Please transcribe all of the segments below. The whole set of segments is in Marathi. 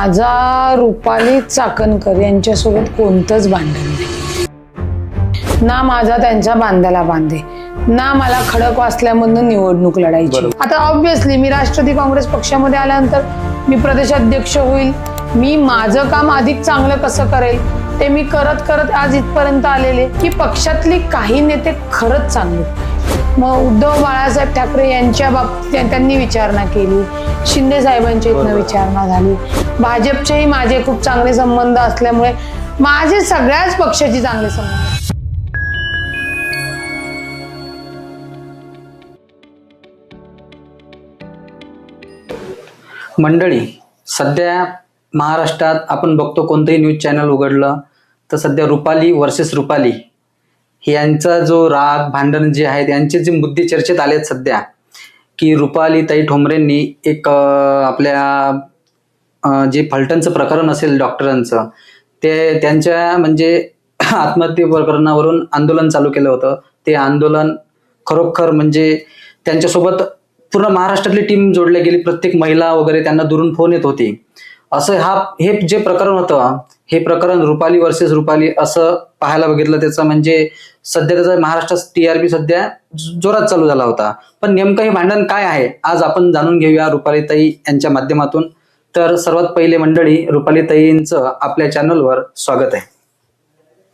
माझा रुपाली चाकणकर यांच्यासोबत कोणतंच भांडण नाही ना, माझा त्यांच्या बांध्याला बांधे ना, मला खडकवासल्यामधून निवडणूक लढायची। आता ऑब्व्हियसली मी राष्ट्रवादी काँग्रेस पक्षामध्ये आल्यानंतर मी प्रदेशाध्यक्ष होईल, मी माझं काम अधिक चांगलं कसं करेल ते मी करत करत आज इथपर्यंत आलेले की पक्षातली काही नेते खरंच चांगले। मग उद्धव बाळासाहेब ठाकरे यांच्या बाबतीत त्यांनी विचारणा केली, शिंदे साहेबांच्या इथनं विचारणा झाली, भाजपचेही माझे खूप चांगले संबंध असल्यामुळे माझे सगळ्याच पक्षाची चांगले संबंध। मंडळी, सध्या महाराष्ट्रात आपण बघतो कोणतंही न्यूज चॅनल उघडलं तर सध्या रुपाली वर्सेस रुपाली यांचा जो राग भांडण जे आहेत यांचे जे मुद्दे चर्चेत आलेत सध्या, की रुपाली ताई ठोंबरेंनी एक आपल्या जे फलटणचं प्रकरण असेल डॉक्टरांचं, ते त्यांच्या म्हणजे आत्महत्या प्रकरणावरून आंदोलन चालू केलं होतं। ते आंदोलन खरोखर म्हणजे त्यांच्यासोबत पूर्ण महाराष्ट्रातली टीम जोडली गेली, प्रत्येक महिला वगैरे त्यांना दुरून फोन येत होती। असं हे जे प्रकरण होतं, हे प्रकरण रुपाली वर्सेस रुपाली असं पाहायला बघितलं त्याचं म्हणजे सध्या त्याचा महाराष्ट्रात TRP सध्या जोरात चालू झाला होता। पण नेमकं हे भांडण काय आहे आज आपण जाणून घेऊया रुपालीताई यांच्या माध्यमातून। तर सर्वात पहिले मंडळी, रुपालीताईंचं आपल्या चॅनलवर स्वागत आहे।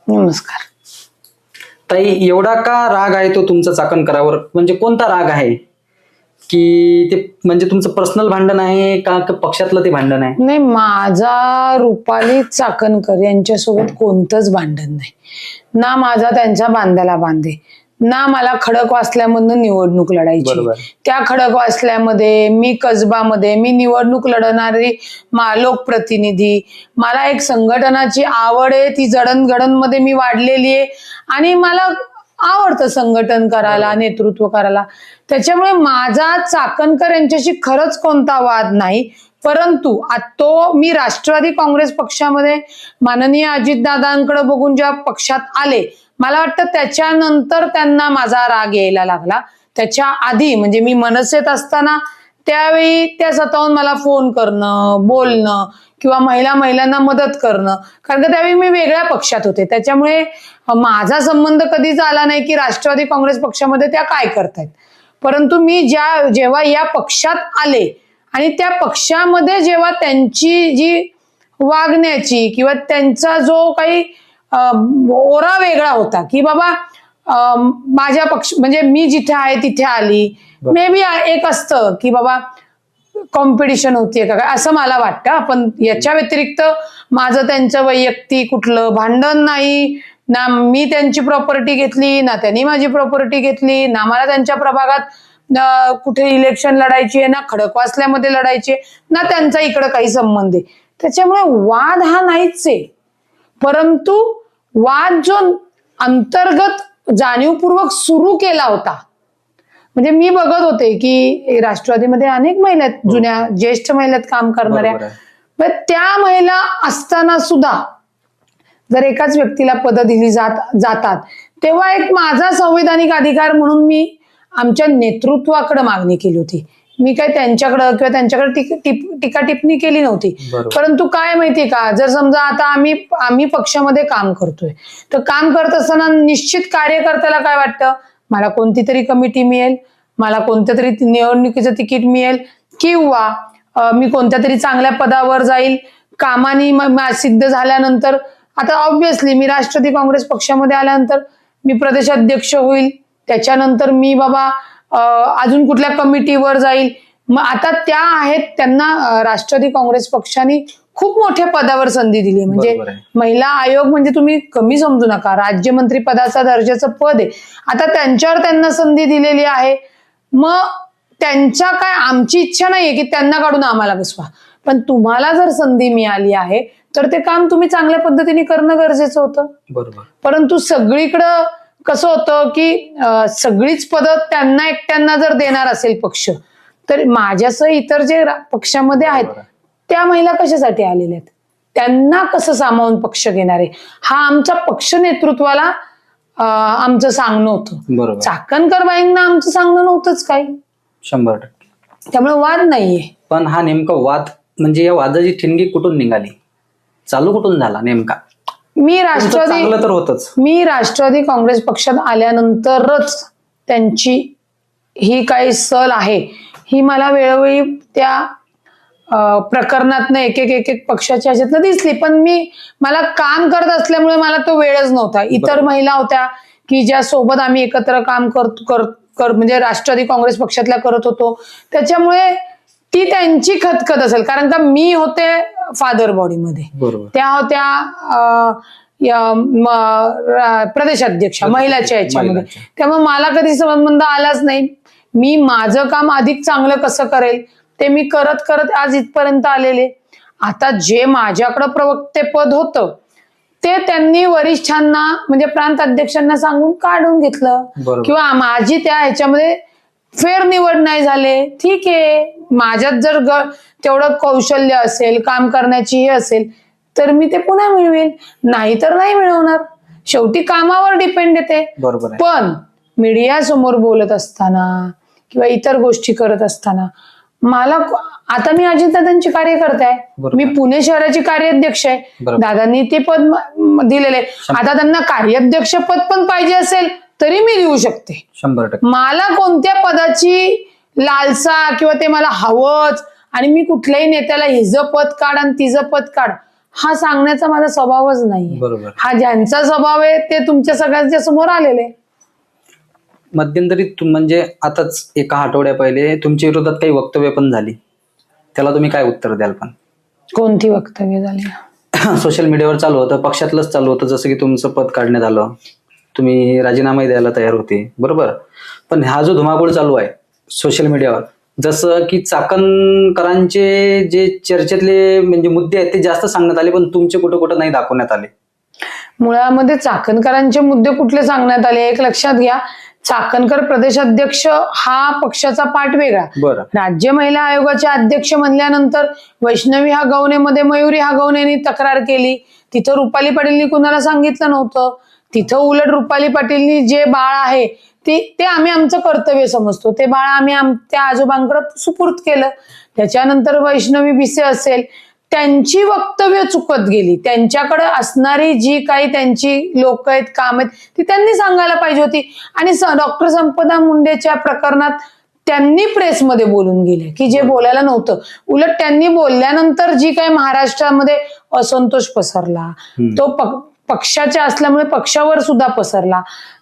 नमस्कार ताई, एवढा का राग आहे तो तुमचा चाकणकरावर? म्हणजे कोणता राग आहे? की ते म्हणजे तुमचं पर्सनल भांडण आहे का पक्षातलं ते भांडण आहे? नाही, माझा रुपाली चाकणकर यांच्यासोबत कोणतंच भांडण नाही ना, माझा त्यांच्या बांध्याला बांधे ना, मला खडकवासल्यामधून निवडणूक लढायची। त्या खडकवासल्यामध्ये मी कसबामध्ये मी निवडणूक लढणारी लोकप्रतिनिधी, मला एक संघटनाची आवड आहे, ती जडणघडणमध्ये मी वाढलेली आहे आणि मला आवडतं संघटन करायला, नेतृत्व करायला। त्याच्यामुळे माझा चाकणकर यांच्याशी खरंच कोणता वाद नाही, परंतु तो मी राष्ट्रवादी काँग्रेस पक्षामध्ये माननीय अजितदादांकडे बघून जेव्हा पक्षात आले, मला वाटतं त्याच्यानंतर त्यांना माझा राग यायला लागला। त्याच्या आधी म्हणजे मी मनसेत असताना त्यावेळी त्या स्वतःहून मला फोन करणं, बोलणं किंवा महिलांना मदत करणं, कारण का त्यावेळी मी वेगळ्या पक्षात होते। त्याच्यामुळे माझा संबंध कधीच आला नाही की राष्ट्रवादी काँग्रेस पक्षामध्ये त्या काय करतायत। परंतु मी जेव्हा या पक्षात आले आणि त्या पक्षामध्ये जेव्हा त्यांची जी वागण्याची किंवा त्यांचा जो काही ओरा वेगळा होता की बाबा माझ्या पक्ष म्हणजे मी जिथे आहे तिथे आली, मे बी एक असतं की बाबा कॉम्पिटिशन होतीये का काय असं मला वाटतं। पण याच्या व्यतिरिक्त माझं त्यांचं वैयक्तिक कुठलं भांडण नाही ना, मी त्यांची प्रॉपर्टी घेतली ना त्यांनी माझी प्रॉपर्टी घेतली ना, मला त्यांच्या प्रभागात कुठे इलेक्शन लढायची आहे ना, खडकवासल्यामध्ये लढायची ना, त्यांचा इकडं काही संबंध आहे। त्याच्यामुळे वाद हा नाहीच आहे, परंतु वाद जो अंतर्गत जाणीवपूर्वक सुरू केला होता, म्हणजे मी बघत होते की राष्ट्रवादीमध्ये अनेक महिला आहेत, जुन्या ज्येष्ठ महिला काम करणाऱ्या, त्या महिला असताना सुद्धा जर एकाच व्यक्तीला पद दिली जातात तेव्हा एक माझा संवैधानिक अधिकार म्हणून मी आमच्या नेतृत्वाकडे मागणी केली होती। मी काय त्यांच्याकडे किंवा त्यांच्याकडे टीका टिप्पणी केली नव्हती। परंतु काय माहितीये का, जर समजा आता आम्ही पक्षामध्ये काम करतोय तर काम करत असताना निश्चित कार्यकर्त्याला काय वाटतं, मला कोणती तरी कमिटी मिळेल, मला कोणत्या तरी निवडणुकीचं तिकीट मिळेल किंवा मी कोणत्या तरी चांगल्या पदावर जाईल, कामानी सिद्ध झाल्यानंतर। आता ऑब्व्हियसली मी राष्ट्रवादी काँग्रेस पक्षामध्ये आल्यानंतर मी प्रदेशाध्यक्ष होईल, त्याच्यानंतर मी बाबा अजून कुठल्या कमिटीवर जाईल। मग आता त्या आहेत, त्यांना राष्ट्रवादी काँग्रेस पक्षाने खूप मोठ्या पदावर संधी दिली, म्हणजे महिला आयोग म्हणजे तुम्ही कमी समजू नका, राज्यमंत्री पदाचा दर्जाचं पद आहे। आता त्यांना संधी दिलेली आहे, मग त्यांच्या काय आमची इच्छा नाहीये की त्यांना काढून आम्हाला बसवा, पण तुम्हाला जर संधी मिळाली आहे तर ते काम तुम्ही चांगल्या पद्धतीने करणं गरजेचं होतं। बरोबर। परंतु सगळीकडं कसं होतं की सगळीच पदं त्यांना एकट्यांना जर देणार असेल पक्ष, तर माझ्यासह इतर जे पक्षामध्ये आहेत त्या महिला कशासाठी आलेल्या आहेत, त्यांना कसं सामावून पक्ष घेणार आहे, हा आमचा पक्ष नेतृत्वाला आमचं सांगणं होतं। चाकणकर बाईंना आमचं सांगणं नव्हतंच काही, 100%। त्यामुळे वाद नाहीये। पण हा नेमका वाद म्हणजे या वादाची ठिणगी कुठून निघाली, चालू कुठून झाला नेमका? मी चांगलं तर होतच. मी राष्ट्रवादी काँग्रेस पक्षात आल्यानंतरच त्यांची ही काही सल आहे ही मला वेळोवेळी त्या प्रकरणातनं एक एक पक्षाच्या ह्याच्यातनं दिसली, पण मला काम करत असल्यामुळे मला तो वेळच नव्हता. इतर महिला होत्या की ज्या सोबत आम्ही एकत्र काम म्हणजे राष्ट्रवादी काँग्रेस पक्षातल्या करत होतो, त्याच्यामुळे ती त्यांची खतखत असेल. कारण का मी होते फादर बॉडीमध्ये, त्या होत्या प्रदेशाध्यक्षा महिलाच्या याच्यामध्ये, त्यामुळे मला कधी संबंध आलाच नाही. मी माझं काम अधिक चांगलं कसं करेल ते मी करत करत आज इथपर्यंत आलेले. आता जे माझ्याकडं प्रवक्तेपद होतं ते त्यांनी वरिष्ठांना म्हणजे प्रांत अध्यक्षांना सांगून काढून घेतलं, किंवा माझी त्या ह्याच्यामध्ये फेरनिवड नाही झाले, ठीक आहे. माझ्यात जर तेवढं कौशल्य असेल, काम करण्याची हे असेल तर मी ते पुन्हा मिळवेल, नाही तर नाही मिळवणार. शेवटी कामावर डिपेंड येते. पण मीडिया समोर बोलत असताना किंवा इतर गोष्टी करत असताना मला आता मी अजितदादांची कार्यकर्ते आहे, मी पुणे शहराची कार्याध्यक्ष आहे, दादांनी ते पद दिलेले. आता त्यांना कार्याध्यक्ष पद पण पाहिजे असेल तरी मी देऊ शकते. 100%. मला कोणत्या पदाची लालसा किंवा ते मला हवंच आणि मी कुठल्याही नेत्याला हिचं पद काढ आणि तिचं पद काढ हा सांगण्याचा माझा स्वभावच नाही. हा ज्यांचा स्वभाव आहे ते तुमच्या सगळ्यांच्या समोर आलेले. मध्यंतरी म्हणजे आताच एका आठवड्या पहिले तुमच्या विरोधात काही वक्तव्य पण झाली, त्याला तुम्ही काय उत्तर द्याल? पण कोणती वक्तव्य झाली? सोशल मीडियावर चालू होतं, पक्षातलंच चालू होतं, जसं की तुमचं पद काढण्यात आलं, तुम्ही राजीनामा द्यायला तयार होते, बरोबर. पण हा जो धुमाकूळ चालू आहे सोशल मीडियावर, जसं की चाकणकरांचे जे चर्चेतले म्हणजे मुद्दे आहेत ते जास्त सांगण्यात आले, पण तुमचे कुठं कुठं नाही दाखवण्यात आले. मुळामध्ये चाकणकरांचे मुद्दे कुठले सांगण्यात आले एक लक्षात घ्या. चाकणकर प्रदेशाध्यक्ष हा पक्षाचा पाठ वेगळा. राज्य महिला आयोगाच्या अध्यक्ष म्हणल्यानंतर वैष्णवी हा गवनेमध्ये मयुरी हा गवनेनी तक्रार केली, तिथं रुपाली पाटीलनी कुणाला सांगितलं नव्हतं. तिथं उलट रुपाली पाटीलनी जे बाळ आहे ते आम्ही आमचं कर्तव्य समजतो, ते बाळ आम्ही त्या आजोबांकडे सुपूर्द केलं. त्याच्यानंतर वैष्णवी भिसे असेल, त्यांची वक्तव्य चुकत गेली, त्यांच्याकडे असणारी जी काही त्यांची लोक आहेत, काम आहेत ती त्यांनी सांगायला पाहिजे होती. आणि डॉक्टर संपदा मुंडेच्या प्रकरणात त्यांनी प्रेसमध्ये बोलून गेले की जे बोलायला नव्हतं. उलट त्यांनी बोलल्यानंतर जी काही महाराष्ट्रामध्ये असंतोष पसरला तो पक्षाच्या असल्यामुळे पक्षावर सुद्धा पसरला.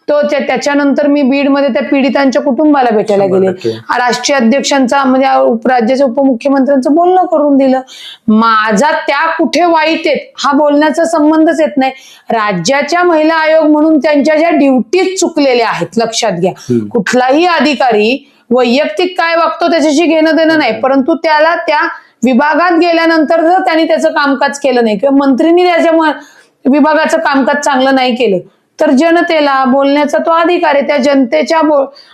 तो त्याच्यानंतर मी बीडमध्ये त्या पीडितांच्या कुटुंबाला भेटायला गेले, राष्ट्रीय अध्यक्षांचा म्हणजे राज्याच्या उपमुख्यमंत्र्यांचं बोलणं करून दिलं. माझा त्या कुठे वाईट आहेत हा बोलण्याचा संबंधच येत नाही. राज्याच्या महिला आयोग म्हणून त्यांच्या ज्या ड्युटीज चुकलेल्या आहेत लक्षात घ्या. कुठलाही अधिकारी वैयक्तिक काय वागतो त्याच्याशी घेणं देणं नाही, परंतु त्याला त्या विभागात गेल्यानंतर जर त्यांनी त्याचं कामकाज केलं नाही किंवा मंत्रींनी त्याच्या विभागाचं कामकाज चांगलं नाही केलं तर जनतेला बोलण्याचा तो अधिकार आहे. त्या जनतेच्या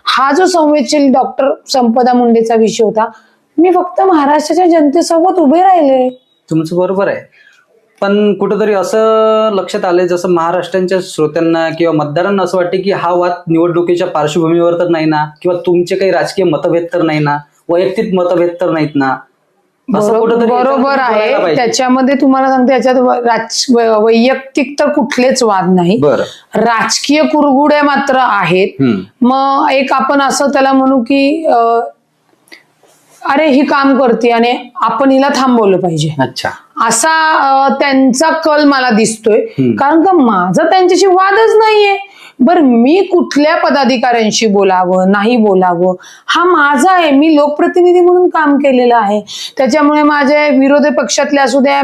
हा जो संवेदनशील डॉक्टर संपदा मुंडेचा विषय होता, मी फक्त महाराष्ट्राच्या जनतेसोबत उभे राहिले. तुमचं बरोबर आहे, पण कुठेतरी असं लक्षात आलंय जसं महाराष्ट्राच्या श्रोत्यांना किंवा मतदारांना असं वाटतं की हा वाद निवडणुकीच्या पार्श्वभूमीवर तर नाही ना, किंवा तुमचे काही राजकीय मतभेद तर नाही ना, वैयक्तिक मतभेद तर नाहीत ना. बरोबर आहे. त्याच्यामध्ये तुम्हाला सांगते याच्यात वैयक्तिक तर कुठलेच वाद नाही, राजकीय कुरघुड्या मात्र आहेत. मग एक आपण असं त्याला म्हणू की अरे ही काम करते आणि आपण हिला थांबवलं पाहिजे, असा त्यांचा कल मला दिसतोय. कारण का माझा त्यांच्याशी वादच नाहीये. बर मी कुठल्या पदाधिकाऱ्यांशी बोलावं नाही बोलावं हा माझा आहे, मी लोकप्रतिनिधी म्हणून काम केलेलं आहे. त्याच्यामुळे माझे विरोधी पक्षातले असू द्या,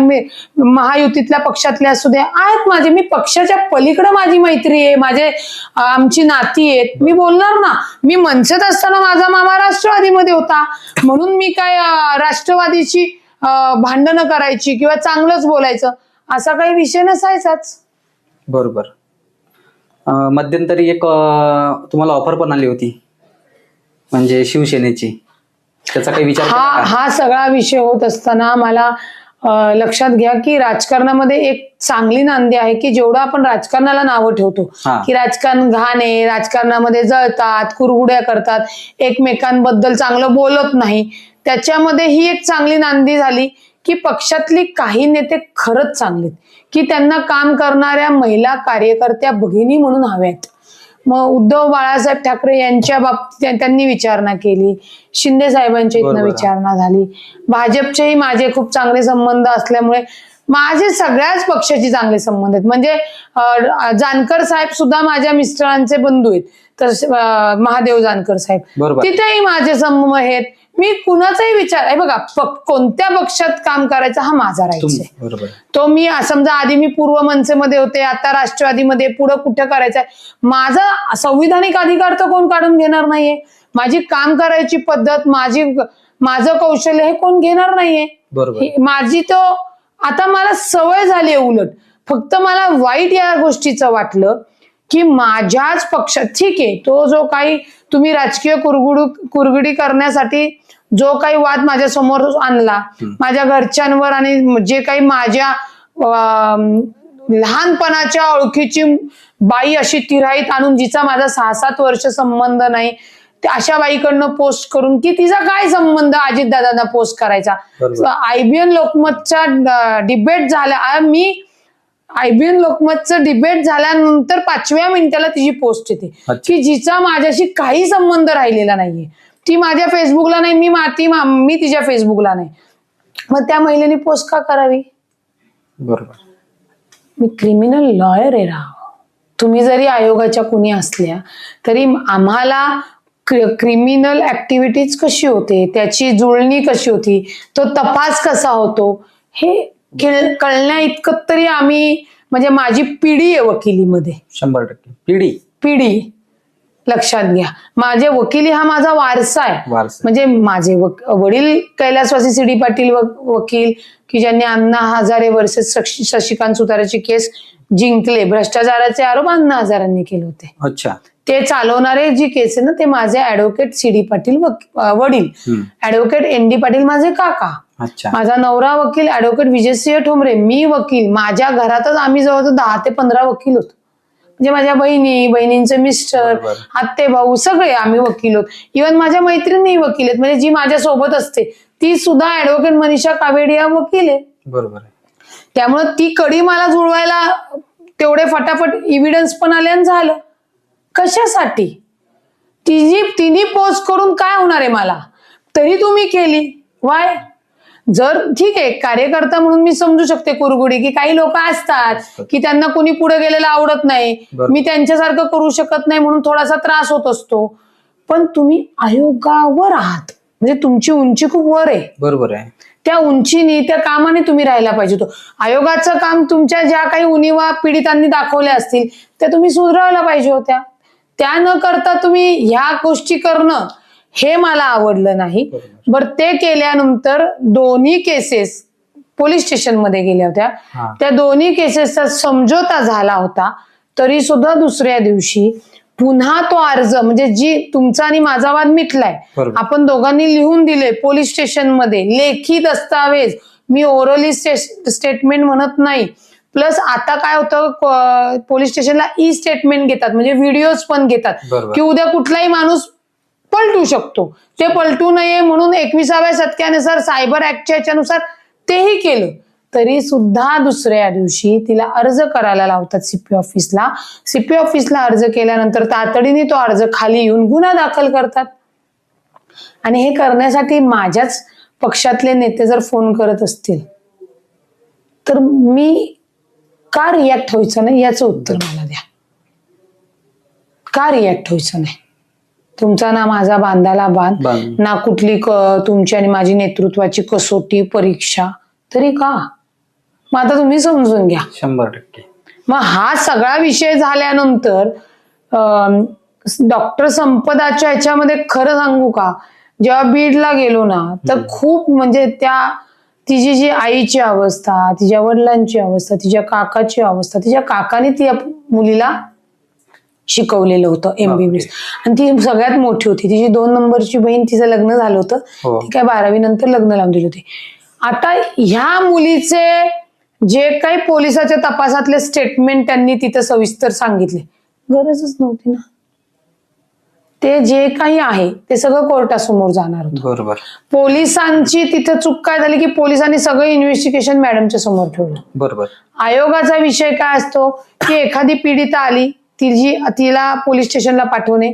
महायुतीतल्या पक्षातले असू द्या आहेत माझे, मी पक्षाच्या पलीकडे माझी मैत्री आहे, आमची नाती आहेत, मी बोलणार ना. मी मनसेत असताना माझा मामा राष्ट्रवादीमध्ये होता म्हणून मी काय राष्ट्रवादीची भांडणं करायची किंवा चांगलंच बोलायचं असा काही विषय नसायचाच. बरोबर. मध्यंतरी एक तुम्हाला ऑफर पण आली होती म्हणजे शिवसेनेची, त्याचा काही विचार? हा सगळा विषय होत असताना मला लक्षात घ्या की राजकारणामध्ये एक चांगली नांदी आहे की जेवढं आपण राजकारणाला नावं ठेवतो की राजकारण घाण आहे, राजकारणामध्ये जळतात, कुरघुड्या करतात, एकमेकांबद्दल चांगलं बोलत नाही, त्याच्यामध्ये ही एक चांगली नांदी झाली की पक्षातली काही नेते खरंच चांगलेत, की त्यांना काम करणाऱ्या महिला कार्यकर्त्या भगिनी म्हणून हव्यात. मग उद्धव बाळासाहेब ठाकरे यांच्या बाबतीत त्यांनी विचारणा केली, शिंदे साहेबांच्या इथनं विचारणा झाली, भाजपचेही माझे खूप चांगले संबंध असल्यामुळे माझे सगळ्याच पक्षाचे चांगले संबंध आहेत. म्हणजे जानकर साहेब सुद्धा माझ्या मिस्टरांचे बंधू आहेत, तर महादेव जानकर साहेब तिथेही माझे संबंध आहेत. मी कुणाचाही विचार आहे बघा, कोणत्या पक्षात काम करायचा हा माझा राईट्स आहे. तो मी समजा आधी मी पूर्व मनसेमध्ये होते, आता राष्ट्रवादीमध्ये, पुढे कुठे करायचंय, माझा संविधानिक अधिकार तर कोण काढून घेणार नाहीये. माझी काम करायची पद्धत, माझं कौशल्य हे कोण घेणार नाहीये. माझी तो आता मला सवय झाली आहे. उलट फक्त मला वाईट या गोष्टीचं वाटलं की माझ्याच पक्षात, ठीक आहे, तो जो काही तुम्ही राजकीय कुरगुडी करण्यासाठी जो काही वाद माझ्या समोर आणला, माझ्या घरच्यांवर आणि जे काही माझ्या लहानपणाच्या ओळखीची बाई अशी तिराईत आणून जिचा माझा 6-7 वर्ष संबंध नाही, अशा बाईकडनं पोस्ट करून की तिचा काय संबंध अजितदादांना पोस्ट करायचा. IBN लोकमतचा डिबेट झाला, IBN लोकमतचं डिबेट झाल्यानंतर 5व्या मिनिटाला तिची पोस्ट येते की जिचा माझ्याशी काही संबंध राहिलेला नाहीये. ती माझ्या फेसबुकला नाही, मी तिच्या फेसबुकला नाही. मग त्या महिलेने पोस्ट का करावी. बरोबर, मी क्रिमिनल लॉयर आहे राव. तुम्ही जरी आयोगाच्या कुणी असल्या तरी आम्हाला क्रिमिनल ऍक्टिव्हिटीज कशी होते, त्याची जुळणी कशी होती, तो तपास कसा होतो, हे कळण्या इतकं तरी आम्ही, म्हणजे माझी पिढी आहे वकिलीमध्ये. 100% पिढी लक्षात घ्या. माझे वकिली हा माझा वारसा आहे. म्हणजे माझे वडील कैलासवासी CD पाटील वकील, की ज्यांनी अण्णा हजारे वर्सेस शशिकांत सुताराची केस जिंकले. भ्रष्टाचाराचे आरोप अण्णा हजारांनी केले होते. अच्छा. ते चालवणारे जी केस आहे ना, ते माझे ऍडव्होकेट CD पाटील वडील, ऍडव्होकेट ND पाटील माझे काका, माझा नवरा वकील ऍडव्होकेट विजयसिंह ठोंबरे, मी वकील. माझ्या घरातच आम्ही जवळजवळ 10 ते 15 वकील होतो. म्हणजे माझ्या बहिणींचे मिस्टर, आत्ते भाऊ सगळे आम्ही वकील होत. इव्हन माझ्या मैत्रिणी वकील आहेत. म्हणजे जी माझ्या सोबत असते ती सुद्धा ऍडव्होकेट मनीषा कावेडिया वकील आहे. बरोबर. त्यामुळे ती कडी मला जुळवायला तेवढे फटाफट इव्हिडन्स पण आले आणि झालं. कशासाठी. तिने पोस्ट करून काय होणार आहे मला, तरी तुम्ही केली. वाय. जर ठीक आहे, कार्यकर्ता म्हणून मी समजू शकते कुरगुडी, की काही लोक असतात की त्यांना कुणी पुढे गेलेलं आवडत नाही, मी त्यांच्यासारखं करू शकत नाही म्हणून थोडासा त्रास होत असतो. पण तुम्ही आयोगावर आहात, म्हणजे तुमची उंची खूप वर आहे. बरोबर आहे. त्या उंचीने, त्या कामाने तुम्ही राहायला पाहिजे होतं. आयोगाचं काम तुमच्या ज्या काही उणिवा पीडितांनी दाखवल्या असतील त्या तुम्ही सुधारायला पाहिजे होत्या. त्या न करता तुम्ही ह्या गोष्टी करणं हे मला आवडलं नाही. बरं, ते केल्यानंतर दोन्ही केसेस पोलीस स्टेशनमध्ये गेल्या होत्या. त्या दोन्ही केसेसचा समझोता झाला होता. तरी सुद्धा दुसऱ्या दिवशी पुन्हा तो अर्ज, म्हणजे जी तुमचा आणि माझा वाद मिटलाय, आपण दोघांनी लिहून दिले पोलीस स्टेशनमध्ये, लेखी दस्तावेज, मी ओरली स्टेटमेंट म्हणत नाही. प्लस आता काय होतं, पोलीस स्टेशनला स्टेटमेंट घेतात, म्हणजे व्हिडिओज पण घेतात, की उद्या कुठलाही माणूस पलटू शकतो. ते पलटू नये म्हणून 21व्या शतकानुसार सायबर ऍक्टच्या याच्यानुसार तेही केलं. तरी सुद्धा दुसऱ्या दिवशी तिला अर्ज करायला लावतात CP ऑफिसला. CP ऑफिसला अर्ज केल्यानंतर तातडीने तो अर्ज खाली येऊन गुन्हा दाखल करतात. आणि हे करण्यासाठी माझ्याच पक्षातले नेते जर फोन करत असतील तर मी का रिॲक्ट व्हायचं नाही, याचं उत्तर मला द्या. का रिॲक्ट व्हायचं नाही. तुमचा ना माझा बांधाला बांध ना, कुठली तुमची आणि माझी नेतृत्वाची कसोटी परीक्षा, तरी का. मग आता तुम्ही समजून घ्या. 100%. मग हा सगळा विषय झाल्यानंतर डॉक्टर संपदाच्या ह्याच्यामध्ये खरं सांगू का, जेव्हा बीडला गेलो ना, तर खूप म्हणजे तिची जी आईची अवस्था, तिच्या वडिलांची अवस्था, तिच्या काकाची अवस्था, तिच्या काकाने ती मुलीला शिकवलेलं होतं MBBS, आणि ती सगळ्यात मोठी होती. तिची 2 नंबरची बहीण, तिचं लग्न झालं होतं, ती काय 12वी नंतर लग्न लावून दिली होती. आता ह्या मुलीचे जे काही पोलिसाच्या तपासातले स्टेटमेंट त्यांनी तिथं सविस्तर सांगितले, गरजच नव्हती ना. ते जे काही आहे ते सगळं कोर्टासमोर जाणार होतं. बरोबर. पोलिसांची तिथं चूक काय झाली की पोलिसांनी सगळं इन्व्हेस्टिगेशन मॅडमच्या समोर ठेवलं. बरोबर. आयोगाचा विषय काय असतो की एखादी पीडिता आली, तिला पोलीस स्टेशनला पाठवणे,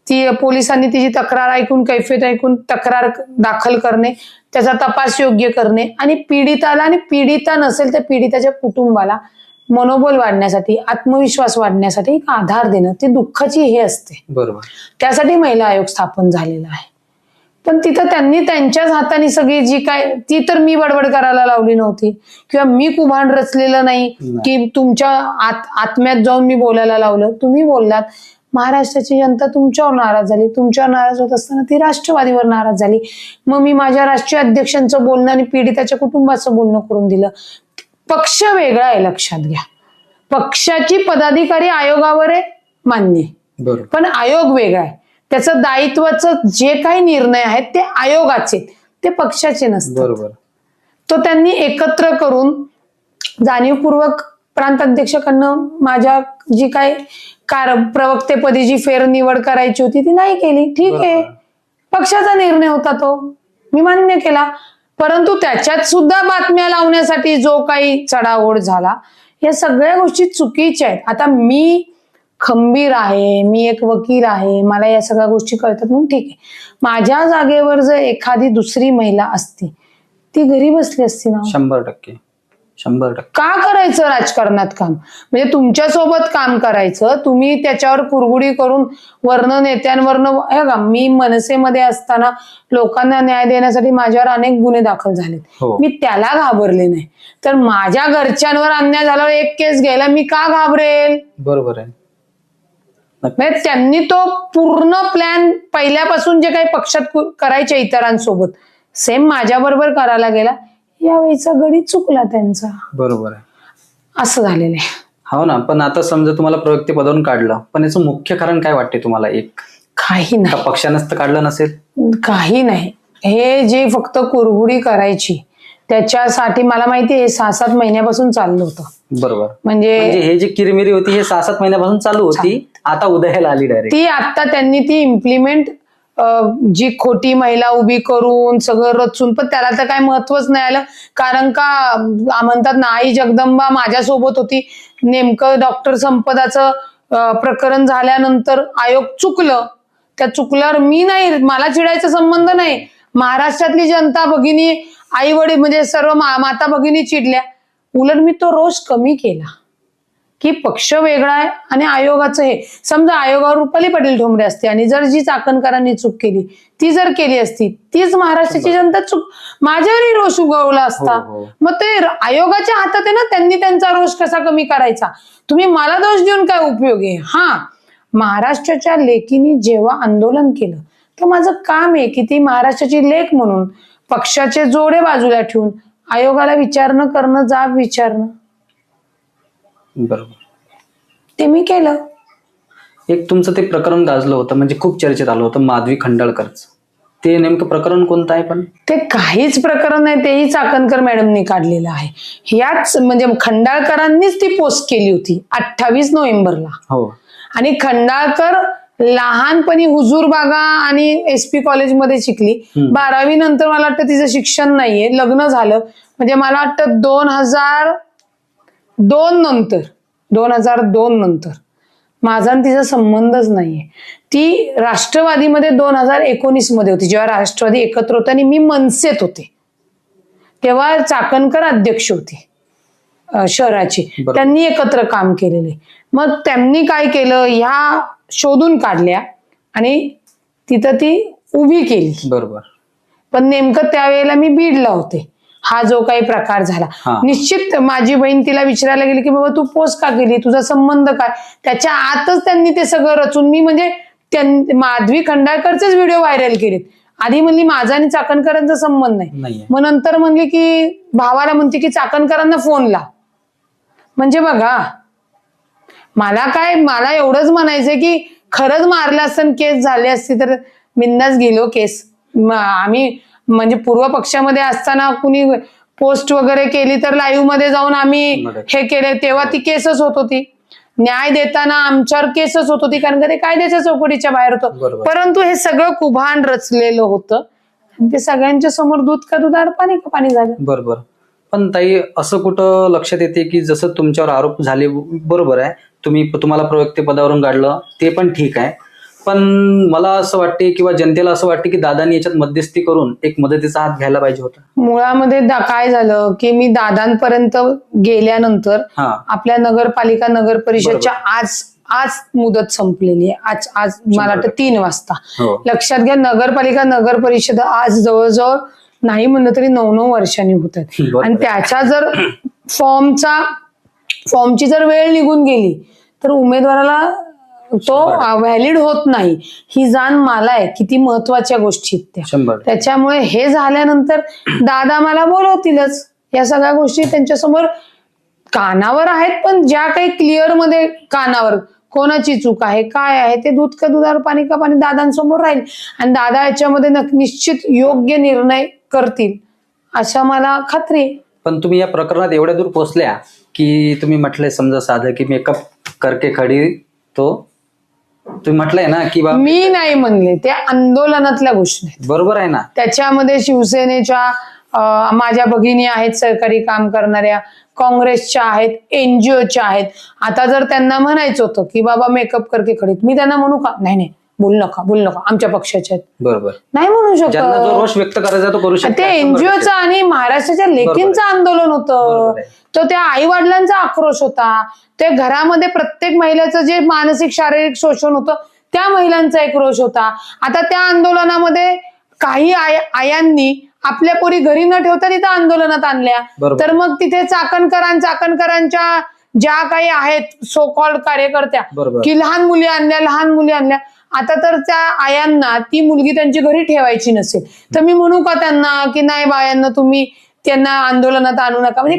ती पोलिसांनी तिची तक्रार ऐकून, कैफियत ऐकून तक्रार दाखल करणे, त्याचा तपास योग्य करणे आणि पीडिताला आणि पीडिता नसेल तर पीडिताच्या कुटुंबाला मनोबल वाढण्यासाठी, आत्मविश्वास वाढण्यासाठी एक आधार देणं, ती दुःखाची हे असते. बरोबर. त्यासाठी महिला आयोग स्थापन झालेला आहे. पण तिथं त्यांनी त्यांच्याच हाताने सगळी जी काय, ती तर मी बडबड करायला लावली नव्हती किंवा मी कुभांड रचलेलं नाही की तुमच्या आत्म्यात जाऊन मी बोलायला लावलं. तुम्ही बोललात, महाराष्ट्राची जनता तुमच्यावर नाराज झाली. तुमच्यावर नाराज होत असताना ती राष्ट्रवादीवर नाराज झाली. मग मी माझ्या राष्ट्रीय अध्यक्षांचं बोलणं आणि पीडिताच्या कुटुंबाचं बोलणं करून दिलं. पक्ष वेगळा आहे, लक्षात घ्या. पक्षाची पदाधिकारी आयोगावर आहे, मान्य, पण आयोग वेगळा आहे. त्याचं दायित्वाचं जे काही निर्णय आहेत ते आयोगाचे, ते पक्षाचे नसतात. बरोबर. तो त्यांनी एकत्र करून जाणीवपूर्वक प्रांत अध्यक्षाकडनं माझ्या जी काय प्रवक्तेपदी जी फेरनिवड करायची होती ती नाही केली. ठीक आहे, पक्षाचा निर्णय होता तो, मी मान्य केला. परंतु त्याच्यात सुद्धा बातम्या लावण्यासाठी जो काही चढाओढ झाला, या सगळ्या गोष्टी चुकीच्या आहेत. आता मी खंबीर आहे, मी एक वकील आहे, मला या सगळ्या गोष्टी कळतात म्हणून ठीक आहे. माझ्या जागेवर जर एखादी दुसरी महिला असती, ती घरी बसली असती ना. 100%. का करायचं राजकारणात काम? म्हणजे तुमच्या सोबत काम करायचं, तुम्ही त्याच्यावर कुरगुडी करून वर्ण नेत्यांवरनं, हे का, मी मनसेमध्ये असताना लोकांना न्याय देण्यासाठी माझ्यावर अनेक गुन्हे दाखल झालेत. मी त्याला घाबरले नाही, तर माझ्या घरच्यांवर अन्याय झाल्यावर एक केस घ्यायला मी का घाबरेल? बरोबर आहे. म्हणजे त्यांनी तो पूर्ण प्लॅन पहिल्यापासून जे काही पक्षात करायचे इतरांसोबत, सेम माझ्या बरोबर करायला गेला. यावेळीचा गडी चुकला त्यांचा. बरोबर आहे. असं झालेलं आहे. हो ना. पण आता समजा तुम्हाला प्रवक्ते पदावरून काढलं, पण याचं मुख्य कारण काय वाटते तुम्हाला? काही नाही. पक्षानंच तर काढलं नसेल? काही नाही. हे जे फक्त कुरबुडी करायची, त्याच्यासाठी मला माहिती आहे 6-7 महिन्यापासून चाललं होतं. बरोबर. म्हणजे हे जी किरमिरी होती हे 6-7 महिन्यापासून चालू होती, आता उदयाला आली डायरेक्ट. ती आता त्यांनी ती इम्प्लिमेंट, जी खोटी महिला उभी करून सगळं रचून, पण त्याला तर काय महत्वच नाही आलं. कारण का म्हणतात ना, आई जगदंबा माझ्यासोबत होती. नेमकं डॉक्टर संपदाचं प्रकरण झाल्यानंतर आयोग चुकलं. त्या चुकल्यावर मी नाही, मला चिडायचा संबंध नाही. महाराष्ट्रातली जनता भगिनी, आई वडील म्हणजे सर्व माता भगिनी चिडल्या. उलट मी तो रोष कमी केला की पक्ष वेगळा आहे आणि आयोगाचं हे. समजा आयोगावर रुपाली पाटील ठोंबरे असते आणि जर जी चाकणकरांनी चूक केली ती जर केली असती, तीच महाराष्ट्राची जनता चूक, माझ्यावरही रोष उगवला असता. मग ते आयोगाच्या हातात आहे ना, त्यांनी त्यांचा रोष कसा कमी करायचा. तुम्ही मला दोष देऊन काय उपयोग आहे? हा, महाराष्ट्राच्या लेकीनी जेव्हा आंदोलन केलं, तर माझं काम आहे की ती महाराष्ट्राची लेक म्हणून पक्षाचे जोडे बाजूला ठेवून आयोगाला विचारणं करणं, जाब विचारणं. बरोबर. ते मी केलं. एक तुमचं ते प्रकरण गाजलं होतं, म्हणजे खूप चर्चेत आलं होतं, माधवी खंडाळकरचं. ते नेमकं प्रकरण कोणतं आहे? पण ते काहीच प्रकरण नाही, तेही चाकणकर मॅडमनी काढलेलं आहे. याच म्हणजे खंडाळकरांनीच ती पोस्ट केली होती 28 नोव्हेंबरला. हो. आणि खंडाळकर लहानपणी हुजूर बागा आणि SP कॉलेजमध्ये शिकली. 12वी नंतर मला वाटतं तिचं शिक्षण नाहीये, लग्न झालं. म्हणजे मला वाटतं 2002 नंतर माझा आणि तिचा संबंधच नाहीये. ती राष्ट्रवादीमध्ये 2019 मध्ये होती, जेव्हा राष्ट्रवादी एकत्र होते आणि मी मनसेत होते, तेव्हा चाकणकर अध्यक्ष होते शहराचे. त्यांनी एकत्र काम केलेले. मग त्यांनी काय केलं, ह्या शोधून काढल्या आणि तिथं ती उभी केली. बरोबर. पण नेमकं त्यावेळेला मी बीडला होते. हा जो काही प्रकार झाला, निश्चित माझी बहीण तिला विचारायला गेली की बाबा तू पोस्ट का केली, तुझा संबंध काय. त्याच्या आतच त्यांनी ते सगळं रचून, मी म्हणजे माधवी खंडाळकरचेच व्हिडिओ व्हायरल केलेत. आधी म्हणली माझा आणि चाकणकरांचा संबंध नाही, मग नंतर म्हणली की भावाला म्हणते की चाकणकरांना फोन ला. म्हणजे बघा, मला एवढंच म्हणायचंय की खरंच मारलं असतं, केस झाली असती तर बिंदास गेलो केस. आम्ही म्हणजे पूर्व पक्षामध्ये असताना कुणी पोस्ट वगैरे केली तर लाईव्ह मध्ये जाऊन आम्ही हे केले, तेव्हा ती केसच होत होती. न्याय देताना आमच्यावर केसच होत होती, कारण का ते कायद्याच्या चौकटीच्या बाहेर होतं. बरोबर. परंतु हे सगळं कुभान रचलेलं होतं आणि ते सगळ्यांच्या समोर दूध का दुधार पाणी का पाणी झालं. बरोबर. पण ताई, असं कुठं लक्षात येते की जसं तुमच्यावर आरोप झाले, बरोबर आहे, तुम्हाला प्रवक्ते पदावरून काढलं, ते पण ठीक आहे, पण मला असं वाटते किंवा जनतेला असं वाटते की दादांनी याच्यात मध्यस्थी करून एक मदतीचा हात घ्यायला पाहिजे होता. मुळामध्ये काय झालं की मी दादांपर्यंत गेल्यानंतर हा. आपल्या नगरपालिका नगर परिषदच्या आज मुदत संपलेली आहे. आज मला वाटतं 3 वाजता. हो. लक्षात घ्या, नगरपालिका नगर परिषद आज जवळजवळ नाही म्हणलं तरी 9 वर्षांनी होत आहेत. बरोबर. आणि त्याच्या जर फॉर्मची जर वेळ निघून गेली तर उमेदवाराला तो व्हॅलिड होत नाही. ही जाण मला आहे किती महत्वाच्या गोष्टी आहेत त्या. 100%. त्याच्यामुळे हे झाल्यानंतर दादा मला बोलवतीलच. या सगळ्या गोष्टी त्यांच्यासमोर कानावर आहेत, पण ज्या काही क्लिअर मध्ये कानावर कोणाची चूक आहे काय आहे ते दूध का दुधार पाणी का पाणी दादांसमोर राहील आणि दादा याच्यामध्ये निश्चित योग्य निर्णय करतील अशा मला खात्री आहे. पण तुम्ही या प्रकरणात एवढ्या दूर पोहोचल्या की तुम्ही म्हटलंय, समजा साधं की मेकअप करके खडी, तो तुम्ही म्हटलंय ना की मी नाही म्हणले, त्या आंदोलनातल्या गोष्टी आहेत. बरोबर आहे ना. त्याच्यामध्ये शिवसेनेच्या माझ्या भगिनी आहेत सहकारी काम करणाऱ्या, काँग्रेसच्या आहेत, एनजीओच्या आहेत. आता जर त्यांना म्हणायचं होतं की बाबा मेकअप करके खडीत, मी त्यांना म्हणू का नाही बोलू नका आमच्या पक्षाचे आहेत, बरोबर नाही म्हणू ज्यांना जो शकत. रोष व्यक्त करायचा तो करू शकतो. ते एनजीओचं आणि महाराष्ट्राच्या लेकींचं आंदोलन होतं. बरोबर आहे. तो त्या आई वडिलांचा आक्रोश होता. ते घरामध्ये प्रत्येक महिलेचं जे मानसिक शारीरिक शोषण होतं त्या महिलांचा एक रोष होता. आता त्या आंदोलनामध्ये काही आयांनी आपल्या पोरी घरी न ठेवता तिथं आंदोलनात आणल्या. बरोबर. तर मग तिथे चाकणकरांच्या ज्या काही आहेत सो कॉल्ड कार्यकर्त्या बरोबर. की लहान मुली आणल्या. आता तर त्या आयांना ती मुलगी त्यांची घरी ठेवायची नसेल तर मी म्हणू का त्यांना की नाही बायांना तुम्ही त्यांना आंदोलनात आणू नका, म्हणजे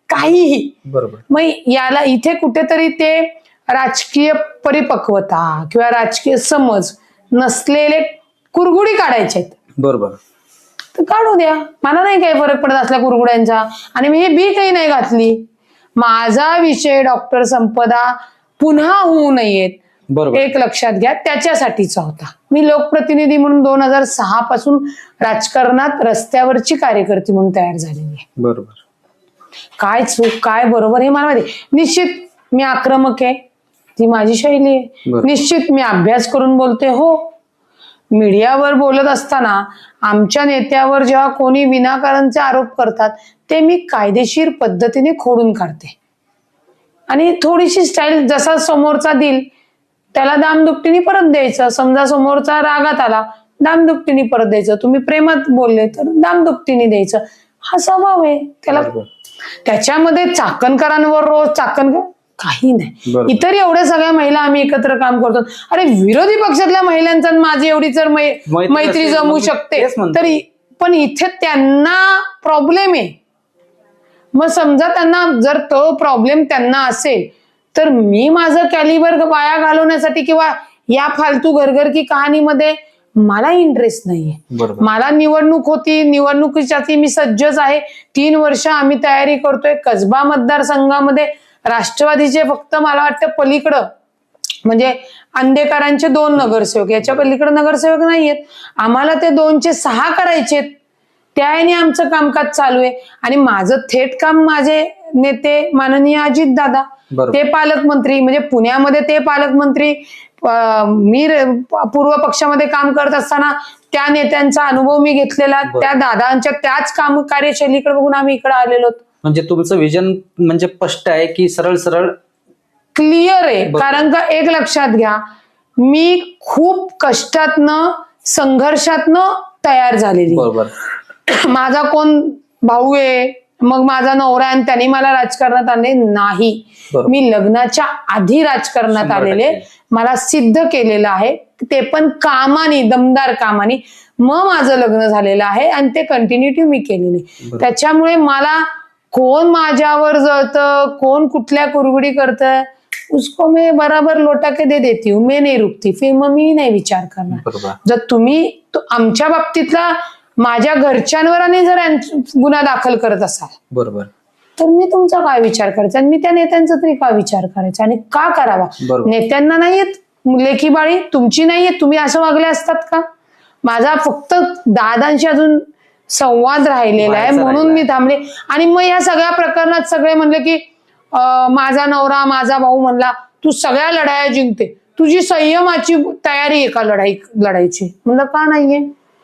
काहीही. बरोबर. मग याला इथे कुठेतरी ते राजकीय परिपक्वता किंवा राजकीय समज नसलेले कुरघुडी काढायचे आहेत. बरोबर. तर काढू द्या, मला नाही काही फरक पडत असल्या कुरघुड्यांचा. आणि मी हे बी काही नाही घातली. माझा विषय डॉक्टर संपदा पुन्हा होऊ नयेत बरोबर. एक लक्षात घ्या, त्याच्यासाठीचा होता. मी लोकप्रतिनिधी म्हणून 2006 पासून राजकारणात रस्त्यावरची कार्यकर्ती म्हणून तयार झालेली आहे. बरोबर. काय चूक काय बरोबर हे मला माहिती. निश्चित मी आक्रमक आहे, ती माझी शैली आहे. बरोबर. निश्चित मी अभ्यास करून बोलते. हो, मीडियावर बोलत असताना आमच्या नेत्यावर जेव्हा कोणी विनाकारणचे आरोप करतात ते मी कायदेशीर पद्धतीने खोडून काढते आणि थोडीशी स्टाईल जसा समोरचा देईल त्याला दामदुपटीने परत द्यायचं. समजा समोरचा रागात आला, दामदुपटीने परत द्यायचं. तुम्ही प्रेमात बोलले तर दामदुपटीने द्यायचं. हा स्वभाव आहे त्याला. त्याच्यामध्ये चाकणकरांवर रोज काही नाही. बरोबर. इतर एवढ्या सगळ्या महिला आम्ही एकत्र काम करतो. अरे विरोधी पक्षातल्या महिलांचा माझी एवढी जर मैत्री जमू शकते तरी, पण इथे त्यांना प्रॉब्लेम आहे. मग समजा त्यांना जर तो प्रॉब्लेम त्यांना असेल तर मी माझं कॅलिबर वाया घालवण्यासाठी किंवा या फालतू घरघर की कहाणीमध्ये मला इंटरेस्ट नाहीये. मला निवडणूक होती, निवडणुकीसाठी मी सज्जच आहे. 3 वर्ष आम्ही तयारी करतोय. कसबा मतदारसंघामध्ये राष्ट्रवादीचे फक्त मला वाटतं पलीकडं म्हणजे अंधेकरांचे 2 नगरसेवक, याच्या पलीकडे नगरसेवक नाहीयेत. आम्हाला ते 2चे 6 करायचेत. त्याने आमचं कामकाज चालू आहे आणि माझं थेट काम माझे नेते माननीय अजितदादा, ते पालकमंत्री, म्हणजे पुण्यामध्ये ते पालकमंत्री. मी पूर्व पक्षामध्ये काम करत असताना त्या नेत्यांचा अनुभव मी घेतलेला, त्या दादांच्या त्याच काम कार्यशैलीकडे बघून आम्ही इकडे आलेलो. म्हणजे तुमचं विजन म्हणजे स्पष्ट आहे की सरळ क्लिअर आहे. कारण का एक लक्षात घ्या, मी खूप कष्टातनं संघर्षातनं तयार झालेली. बरोबर. माझा कोण भाऊ आहे, मग माझा नवरा आणि त्यांनी मला राजकारणात आणले नाही. मी लग्नाच्या आधी राजकारणात आलेले, मला सिद्ध केलेलं आहे, ते पण कामानी, दमदार कामानी. मग माझं लग्न झालेलं आहे आणि ते कंटिन्युटी मी केलेली. त्याच्यामुळे मला कोण माझ्यावर जळतं, कोण कुठल्या कुरगुडी करतं, उसको मैं बराबर लोटा के दे देती हूँ, मैं नहीं रुकती. फिर मग मी नाही विचार करणार. जर तुम्ही आमच्या बाबतीतला माझ्या घरच्यांवर आणि जर गुन्हा दाखल करत असाल, बरोबर, तर मी तुमचा काय विचार करायचा आणि मी त्या नेत्यांचा तरी काय विचार करायचा आणि का करावा? बरोबर. नेत्यांना नाहीयेत लेखी बाळी, तुमची नाहीये, तुम्ही असं वागले असतात का? माझा फक्त दादांशी अजून संवाद राहिलेला आहे व्हायचा म्हणून मी थांबले. आणि मग या सगळ्या प्रकरणात सगळे म्हणले की माझा नवरा माझा भाऊ म्हणला तू सगळ्या लढाया जिंकते, तुझी संयमाची तयारी आहे का लढायची? म्हणलं का नाहीये?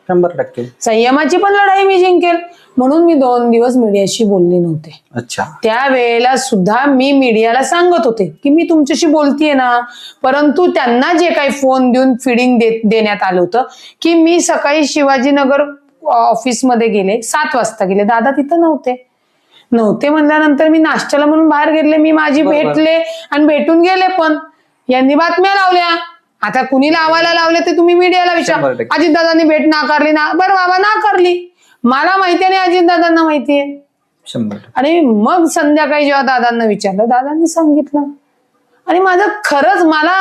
100%. संयमाची पण लढाई मी जिंकेल. म्हणून मी 2 दिवस मीडियाशी बोलले नव्हते. अच्छा. त्यावेळेला सुद्धा मी मीडियाला सांगत होते की मी तुमच्याशी बोलतीये ना, परंतु त्यांना जे काही फोन देऊन फिडिंग देण्यात आलं होतं की मी सकाळी शिवाजीनगर ऑफिसमध्ये गेले, 7 वाजता गेले, दादा तिथं नव्हते म्हणल्यानंतर मी नाश्त्याला म्हणून बाहेर गेले, मी माझी भेटले आणि भेटून गेले. पण यांनी बातम्या लावल्या. आता कुणी लावायला लावले ते तुम्ही मीडियाला विचार. 100%. अजितदादांनी भेट नाकारली ना, बरं बाबा नाकारली, मला माहिती आणि अजितदादांना माहितीये. 100%. आणि मग संध्याकाळी जेव्हा दादांना विचारलं, दादांनी सांगितलं. आणि माझं खरंच मला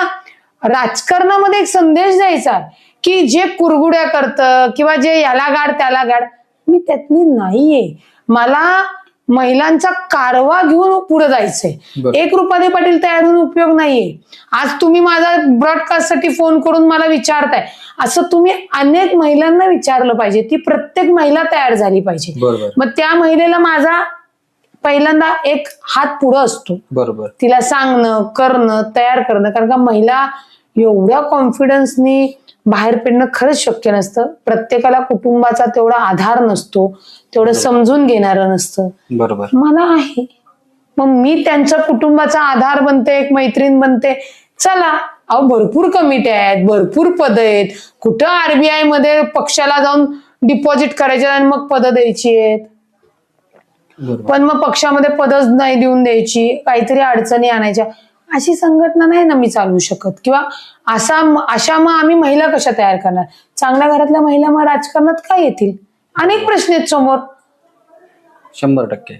राजकारणामध्ये एक संदेश द्यायचा की जे कुरगुड्या करतं किंवा जे याला गाड त्याला गाड, मी त्यातली नाहीये. मला महिलांचा कारवा घेऊन पुढे जायचंय. बरं. एक रुपाली पाटील तयार होऊन उपयोग नाहीये. आज तुम्ही माझा ब्रॉडकास्टसाठी फोन करून मला विचारताय, असं तुम्ही अनेक महिलांना विचारलं पाहिजे. ती प्रत्येक महिला तयार झाली पाहिजे. बरोबर. मग त्या महिलेला माझा पहिल्यांदा एक हात पुढं असतो. बरोबर. तिला सांगणं, करणं, तयार करणं. कारण का महिला एवढ्या कॉन्फिडन्सनी बाहेर पडणं खरंच शक्य नसतं. प्रत्येकाला कुटुंबाचा तेवढा आधार नसतो, तेवढं समजून घेणारं नसतं. बरोबर. मला आहे. मग मी त्यांच्या कुटुंबाचा आधार बनते, एक मैत्रीण बनते. चला, अहो भरपूर कमिट्या आहेत, भरपूर पद आहेत. कुठं आरबीआय मध्ये पक्षाला जाऊन डिपॉझिट करायचे आणि मग पद द्यायची आहेत. पण मग पक्षामध्ये पदच नाही देऊन द्यायची, काहीतरी अडचणी आणायच्या. अशी संघटना नाही ना मी चालवू शकत. किंवा अशा मग आम्ही महिला कशा तयार करणार? चांगल्या घरातल्या महिला मग राजकारणात काय येतील? अनेक प्रश्न आहेत समोर. 100%.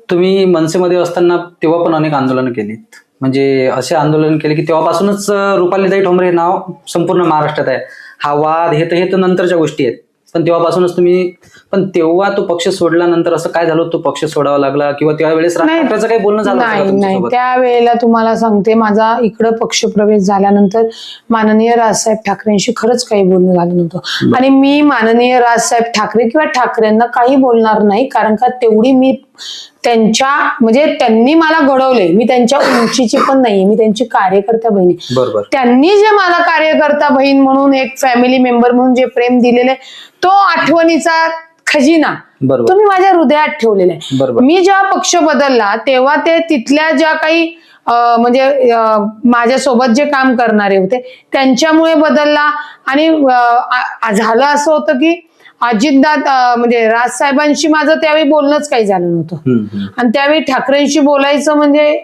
तुम्ही मनसेमध्ये असताना तेव्हा पण अनेक आंदोलनं केलीत. म्हणजे असे आंदोलन केले की तेव्हापासूनच रुपालीताई ठोंबरे हे नाव संपूर्ण महाराष्ट्रात आहे. हा वाद हे तर नंतरच्या गोष्टी आहेत, पण तेव्हापासूनच तुम्ही. पण तेव्हा तो पक्ष सोडल्यानंतर असं काय झालं, तो पक्ष सोडावा लागला किंवा त्यावेळेस राजकारणाचं काही बोलणं झालं? नाही, त्यावेळेला तुम्हाला सांगते, माझा इकडं पक्षप्रवेश झाल्यानंतर माननीय राजसाहेब ठाकरेंशी खरंच काही बोलणं झालं नव्हतं. आणि मी माननीय राजसाहेब ठाकरे किंवा ठाकरेंना काही बोलणार नाही. कारण का तेवढी मी म्हणजे त्यांनी मला घडवले. मी त्यांच्या उंचीची पण नाहीये, मी त्यांची कार्यकर्ता बहिणी. बरोबर. त्यांनी जे मला कार्यकर्ता बहीण म्हणून, एक फॅमिली मेंबर म्हणून जे प्रेम दिलेले, तो आठवणीचा खजिना तुम्ही माझ्या हृदयात ठेवलेला आहे. मी जेव्हा पक्ष बदलला तेव्हा ते तिथल्या ज्या काही म्हणजे माझ्यासोबत जे काम करणारे होते त्यांच्यामुळे बदलला. आणि झालं असं होतं की अजितदादा म्हणजे राजसाहेबांशी माझं त्यावेळी बोलणंच काही झालं नव्हतं. आणि त्यावेळी ठाकरेंशी बोलायचं म्हणजे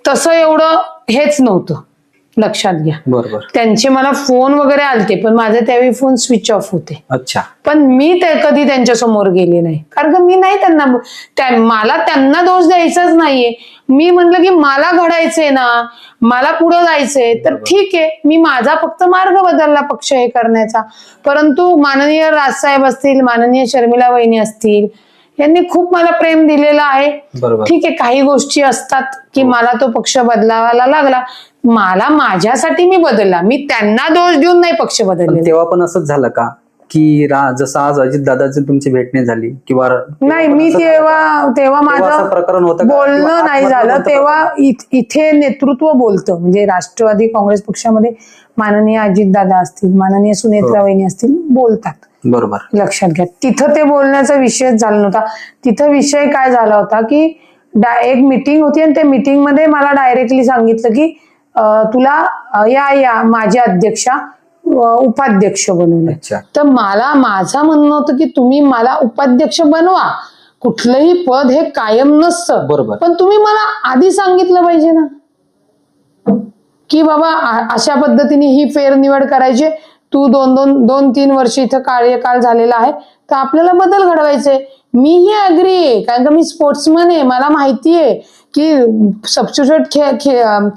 तसं एवढं हेच नव्हतं, लक्षात घ्या. बरोबर. त्यांचे मला फोन वगैरे आलते, पण माझे त्यावेळी फोन स्विच ऑफ होते. अच्छा. पण मी ते कधी त्यांच्या समोर गेले नाही. कारण का मी नाही मला त्यांना दोष द्यायचाच नाहीये. मी म्हणलं की मला घडायचंय ना, मला पुढे जायचंय, तर ठीक आहे, मी माझा फक्त मार्ग बदलला पक्ष हे करण्याचा. परंतु माननीय राजसाहेब असतील, माननीय शर्मिला वहिनी असतील, यांनी खूप मला प्रेम दिलेलं आहे. ठीक आहे, काही गोष्टी असतात की मला तो पक्ष बदलावायला लागला. मला माझ्यासाठी मी बदलला, मी त्यांना दोष देऊन नाही पक्ष बदलले. तेव्हा पण असंच झालं का की जसं आज अजितदादाची तुमची भेटणे झाली किंवा नाही? मी तेव्हा माझं प्रकरण होतं, बोलणं नाही झालं. तेव्हा इथे नेतृत्व बोलतं. म्हणजे राष्ट्रवादी काँग्रेस पक्षामध्ये माननीय अजितदादा असतील, माननीय सुनेत्रा वहिनी असतील, बोलतात. बरोबर. लक्षात घ्या, तिथं ते बोलण्याचा विषयच झाला नव्हता. तिथं विषय काय झाला होता की एक मीटिंग होती आणि त्या मीटिंग मध्ये मला डायरेक्टली सांगितलं की तुला या माझ्या अध्यक्षा उपाध्यक्ष बनवलं. तर माझं म्हणणं होतं की तुम्ही मला उपाध्यक्ष बनवा, कुठलंही पद हे कायम नसतं. बरोबर. पण तुम्ही मला आधी सांगितलं पाहिजे ना की बाबा अशा पद्धतीने ही फेरनिवड करायची, तू 2-3 वर्ष इथं कार्यकाळ झालेला आहे, तर आपल्याला बदल घडवायचे. मीही अग्री आहे, कारण का मी स्पोर्ट्समन आहे. मला माहिती आहे की सबस्टिट्यूट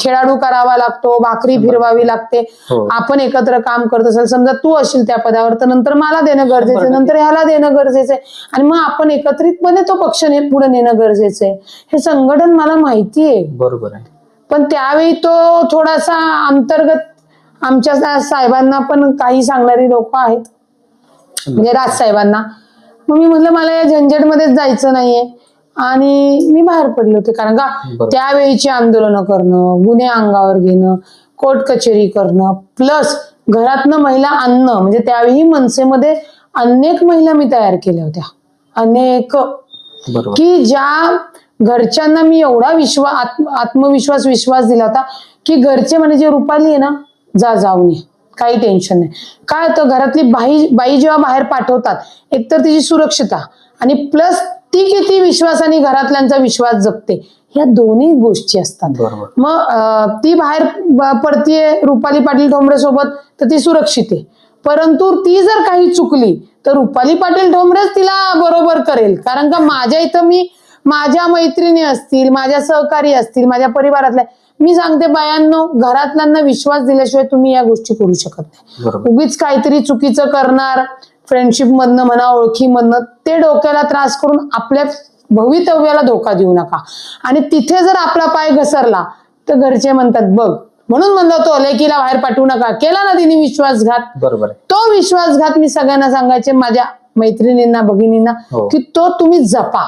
खेळाडू करावा लागतो, भाकरी फिरवावी लागते. हो. आपण एकत्र काम करत असेल, समजा तू असशील त्या पदावर, तर नंतर मला देणं गरजेचं आहे, नंतर ह्याला देणं गरजेचं आहे, आणि मग आपण एकत्रितपणे तो पक्ष पुढे नेणं गरजेचं आहे. हे संघटन मला माहिती आहे. बरोबर आहे. पण त्यावेळी तो थोडासा अंतर्गत आमच्या साहेबांना पण काही सांगणारी लोक आहेत, म्हणजे राजसाहेबांना. मग मी म्हटलं मला या झंझटमध्येच जायचं नाहीये, आणि मी बाहेर पडले होते. कारण का त्यावेळीची आंदोलनं करणं, गुन्हे अंगावर घेणं, कोर्ट कचेरी करणं, प्लस घरातनं महिला आणणं, म्हणजे त्यावेळी मनसेमध्ये अनेक महिला मी तयार केल्या होत्या, अनेक, की ज्या घरच्यांना मी एवढा विश्वास दिला होता की घरचे म्हणजे रुपाली आहे ना, जाऊन ये, काही टेन्शन नाही. काय होतं, घरातली बाई जेव्हा बाहेर पाठवतात, एकतर तिची सुरक्षितता आणि प्लस ती किती विश्वासाने घरातल्यांचा विश्वास जपते, ह्या दोन्ही गोष्टी असतात. मग ती बाहेर पडतीये रुपाली पाटील ठोंबरे सोबत, तर ती सुरक्षित आहे. परंतु ती जर काही चुकली तर रुपाली पाटील ठोंबरेच तिला बरोबर करेल. कारण का माझ्या इथं माझ्या मैत्रिणी असतील, माझ्या सहकारी असतील, माझ्या परिवारातल्या, मी सांगते बायांनो, घरातल्यांना विश्वास दिल्याशिवाय तुम्ही या गोष्टी करू शकत नाही. उगीच काहीतरी चुकीचं करणार, फ्रेंडशिप मधनं म्हणा, ओळखीमधनं, ते डोक्याला त्रास करून आपल्या भवितव्याला धोका देऊ नका. आणि तिथे जर आपला पाय घसरला तर घरचे म्हणतात बघ, म्हणून म्हणलं तो लेकीला बाहेर पाठवू नका, केला ना तिने विश्वासघात. बरोबर. तो विश्वासघात मी सगळ्यांना सांगायचे, माझ्या मैत्रिणींना, भगिनींना, की तो तुम्ही जपा,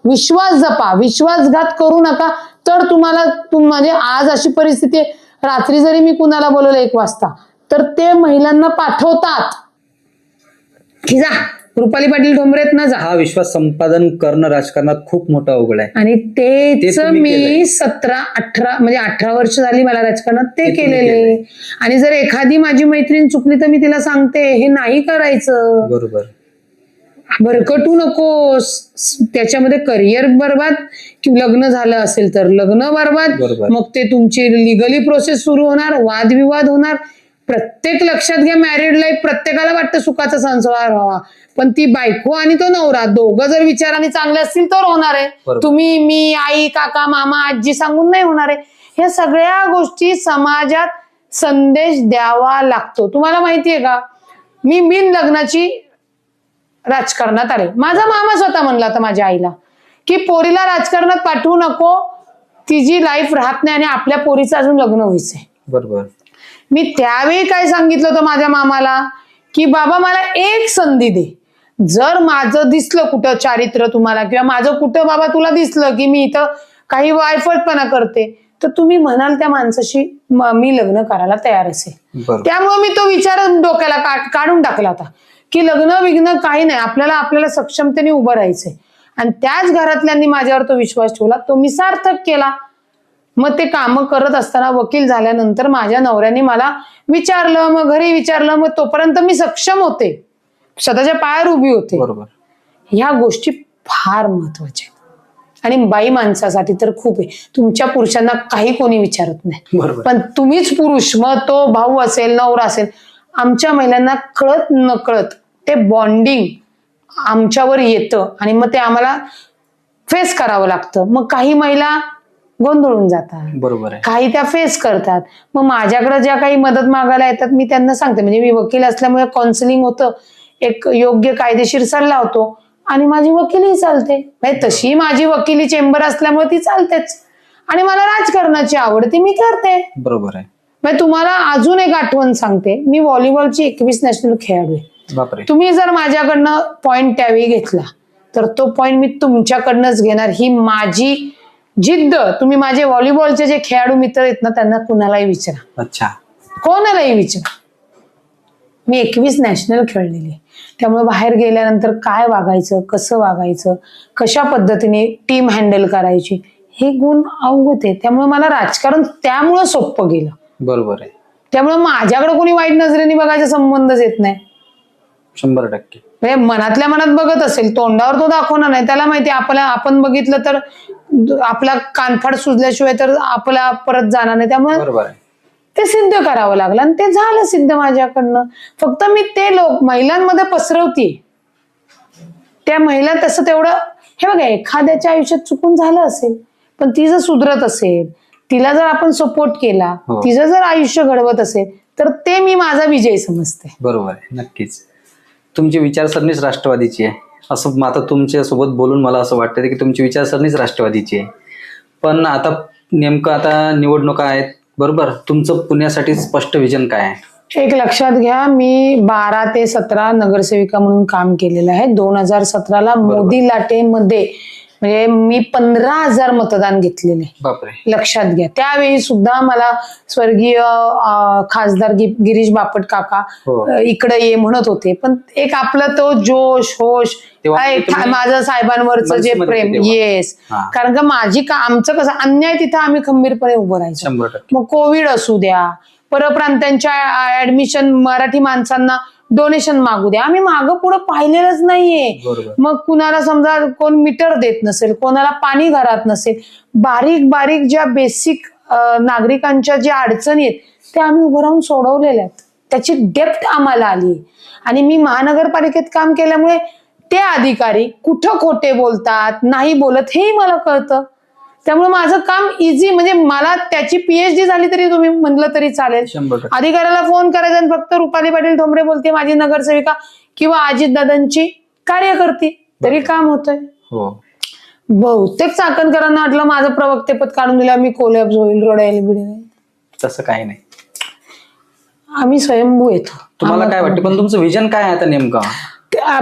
विश्वास जपा, विश्वासघात करू नका. तर तुम्हाला म्हणजे आज अशी परिस्थिती आहे, रात्री जरी मी कुणाला बोलवलं 1 वाजता, तर ते महिलांना पाठवतात की जा रुपाली पाटील ठोंबरेत ना जा. हा विश्वास संपादन करणं राजकारणात खूप मोठा अवघड आहे. आणि तेच मी 17-18 म्हणजे 18 वर्ष झाली मला राजकारणात ते केलेले. आणि जर एखादी माझी मैत्रीण चुकली तर मी तिला सांगते हे नाही करायचं. बरोबर. भरकटू नकोस, त्याच्यामध्ये करिअर बर्बाद, की लग्न झालं असेल तर लग्न बर्बाद, मग ते तुमची लिगली प्रोसेस सुरू होणार, वादविवाद होणार. प्रत्येक लक्षात घ्या, मॅरिड लाईफ प्रत्येकाला वाटतं सुखाचा संसार व्हावा, पण ती बायको आणि तो नवरा दोघं जर विचाराने चांगले असतील तर होणार आहे. तुम्ही, मी, आई, काका, मामा, आजी सांगून नाही होणार आहे. ह्या सगळ्या गोष्टी समाजात संदेश द्यावा लागतो. तुम्हाला माहितीये का, मी बिन लग्नाची राजकारणात आले. माझा मामा स्वतः म्हणला होता माझ्या आईला की पोरीला राजकारणात पाठवू नको, तिची लाईफ राहत नाही आणि आपल्या पोरीचं अजून लग्न व्हायचंय. बरोबर. मी त्यावेळी काय सांगितलं होतं माझ्या मामाला, की बाबा मला एक संधी दे, जर माझं दिसलं कुठं चारित्र्य तुम्हाला, किंवा माझं कुठं बाबा तुला दिसलं की मी इथं काही वायफटपणा करते, तर तुम्ही म्हणाल त्या माणसाशी मी लग्न करायला तयार असेल. त्यामुळे मी तो विचार डोक्याला काढून टाकला होता की लग्न विघ्न काही नाही, आपल्याला सक्षमतेने उभं राहायचंय. आणि त्याच घरातल्यांनी माझ्यावर तो विश्वास ठेवला, तो मी सार्थक केला. मग ते काम करत असताना वकील झाल्यानंतर माझ्या नवऱ्याने मला विचारलं, मग घरी विचारलं, मग तोपर्यंत मी सक्षम होते, स्वतःच्या पायावर उभी होते. बरोबर. ह्या गोष्टी फार महत्वाच्या आणि बाई माणसासाठी तर खूप आहे. तुमच्या पुरुषांना काही कोणी विचारत नाही, पण तुम्हीच पुरुष, मग तो भाऊ असेल, नवरा असेल, आमच्या महिलांना कळत नकळत ते बॉन्डिंग आमच्यावर येतं आणि मग ते आम्हाला फेस करावं लागतं. मग काही महिला गोंधळून जातात, बरोबर आहे, काही त्या फेस करतात. मग माझ्याकडे ज्या काही मदत मागायला येतात मी त्यांना सांगते, म्हणजे मी वकील असल्यामुळे काउन्सिलिंग होतं, एक योग्य कायदेशीर सल्ला होतो आणि माझी वकिली चालते. तशी माझी वकिली चेंबर असल्यामुळे ती चालतेच. आणि मला राजकारणाची आवड, ती मी करते. बरोबर आहे. मग तुम्हाला अजून एक आठवण सांगते, मी व्हॉलीबॉलची 21 नॅशनल खेळाडू आहे. तुम्ही जर माझ्याकडनं पॉइंट त्यावेळी घेतला तर तो पॉइंट मी तुमच्याकडनंच घेणार, ही माझी जिद्द. तुम्ही माझे व्हॉलीबॉलचे जे खेळाडू मित्र आहेत ना, त्यांना कुणालाही विचारा. अच्छा. कोणालाही विचारा. मी 21 नॅशनल खेळलेली, त्यामुळे बाहेर गेल्यानंतर काय वागायचं, कसं वागायचं, कशा पद्धतीने टीम हँडल करायची, हे गुण अवगत आहे. त्यामुळे मला राजकारण त्यामुळे सोपं गेलं. बरोबर आहे. त्यामुळे माझ्याकडे कोणी वाईट नजरेने बघायचा संबंधच येत नाही. 100%. म्हणजे मनातल्या मनात बघत असेल, तोंडावर तो दाखवणार नाही. त्याला माहिती आपण बघितलं तर आपला कानफाड सुजल्याशिवाय तर आपला परत जाणार नाही. त्यामुळे ते सिद्ध करावं लागलं आणि ते झालं सिद्ध माझ्याकडनं. फक्त मी ते लोक महिलांमध्ये पसरवते, त्या महिला तसं तेवढं, हे बघा, एखाद्याच्या आयुष्यात चुकून झालं असेल, पण ती जर सुधरत असेल, तिला जर आपण सपोर्ट केला, हो. तिचं जर आयुष्य घडवत असेल, तर ते मी माझा विजय समजते. बरोबर आहे, नक्कीच. तुमची विचारसरणीच राष्ट्रवादीची आहे असं आता तुमच्या सोबत बोलून मला असं वाटतं की तुमची विचारसरणीच राष्ट्रवादीची आहे. पण आता नेमकं आता निवडणुका आहेत, बरोबर? तुमचं पुण्यासाठी स्पष्ट विजन काय आहे? एक लक्षात घ्या, मी 12 ते 17 नगरसेविका म्हणून काम केलेलं आहे. 2017ला मोदी लाटेमध्ये म्हणजे मी 15,000 मतदान घेतलेले. बापरे. लक्षात घ्या, त्यावेळी सुद्धा मला स्वर्गीय खासदार गिरीश बापट काका हो. इकडे ये म्हणत होते. पण एक आपलं तो जोश होश, तेव्हा माझं साहेबांवरचं जे मनसेमध्ये प्रेम, तेव्हा. येस. हा. कारण का आमचं कसं अन्याय तिथं आम्ही खंबीरपणे उभं राहायचो. 100%. मग कोविड असू द्या, परप्रांतांच्या ऍडमिशन, मराठी माणसांना डोनेशन मागू द्या, आम्ही मागं पुढं पाहिलेलंच नाहीये. बरोबर. मग कुणाला समजा कोण मीटर देत नसेल, कोणाला पाणी घरात नसेल, बारीक बारीक ज्या बेसिक नागरिकांच्या ज्या अडचणी आहेत त्या आम्ही उभं राहून सोडवलेल्या आहेत. त्याची डेप्थ आम्हाला आली. आणि मी महानगरपालिकेत काम केल्यामुळे ते अधिकारी कुठं खोटे बोलतात, नाही बोलत, हेही मला कळतं. त्यामुळे माझं काम इझी, म्हणजे मला त्याची PhD झाली तरी तुम्ही म्हणलं तरी चालेल. 100%. अधिकाऱ्याला फोन करायचा आणि फक्त रुपाली पाटील ठोंबरे बोलते माझी नगरसेविका किंवा अजितदादांची कार्यकर्ती, तरी काम होतंय. हो. बहुतेक चाकणकरांना वाटलं माझं प्रवक्तेपद काढून दिलं मी कोलॅप्स होईल, रडायला बिडायला. तसं काही नाही, आम्ही स्वयंभू येतो. तुम्हाला काय वाटतं? पण तुमचं विजन काय आहे आता नेमकं?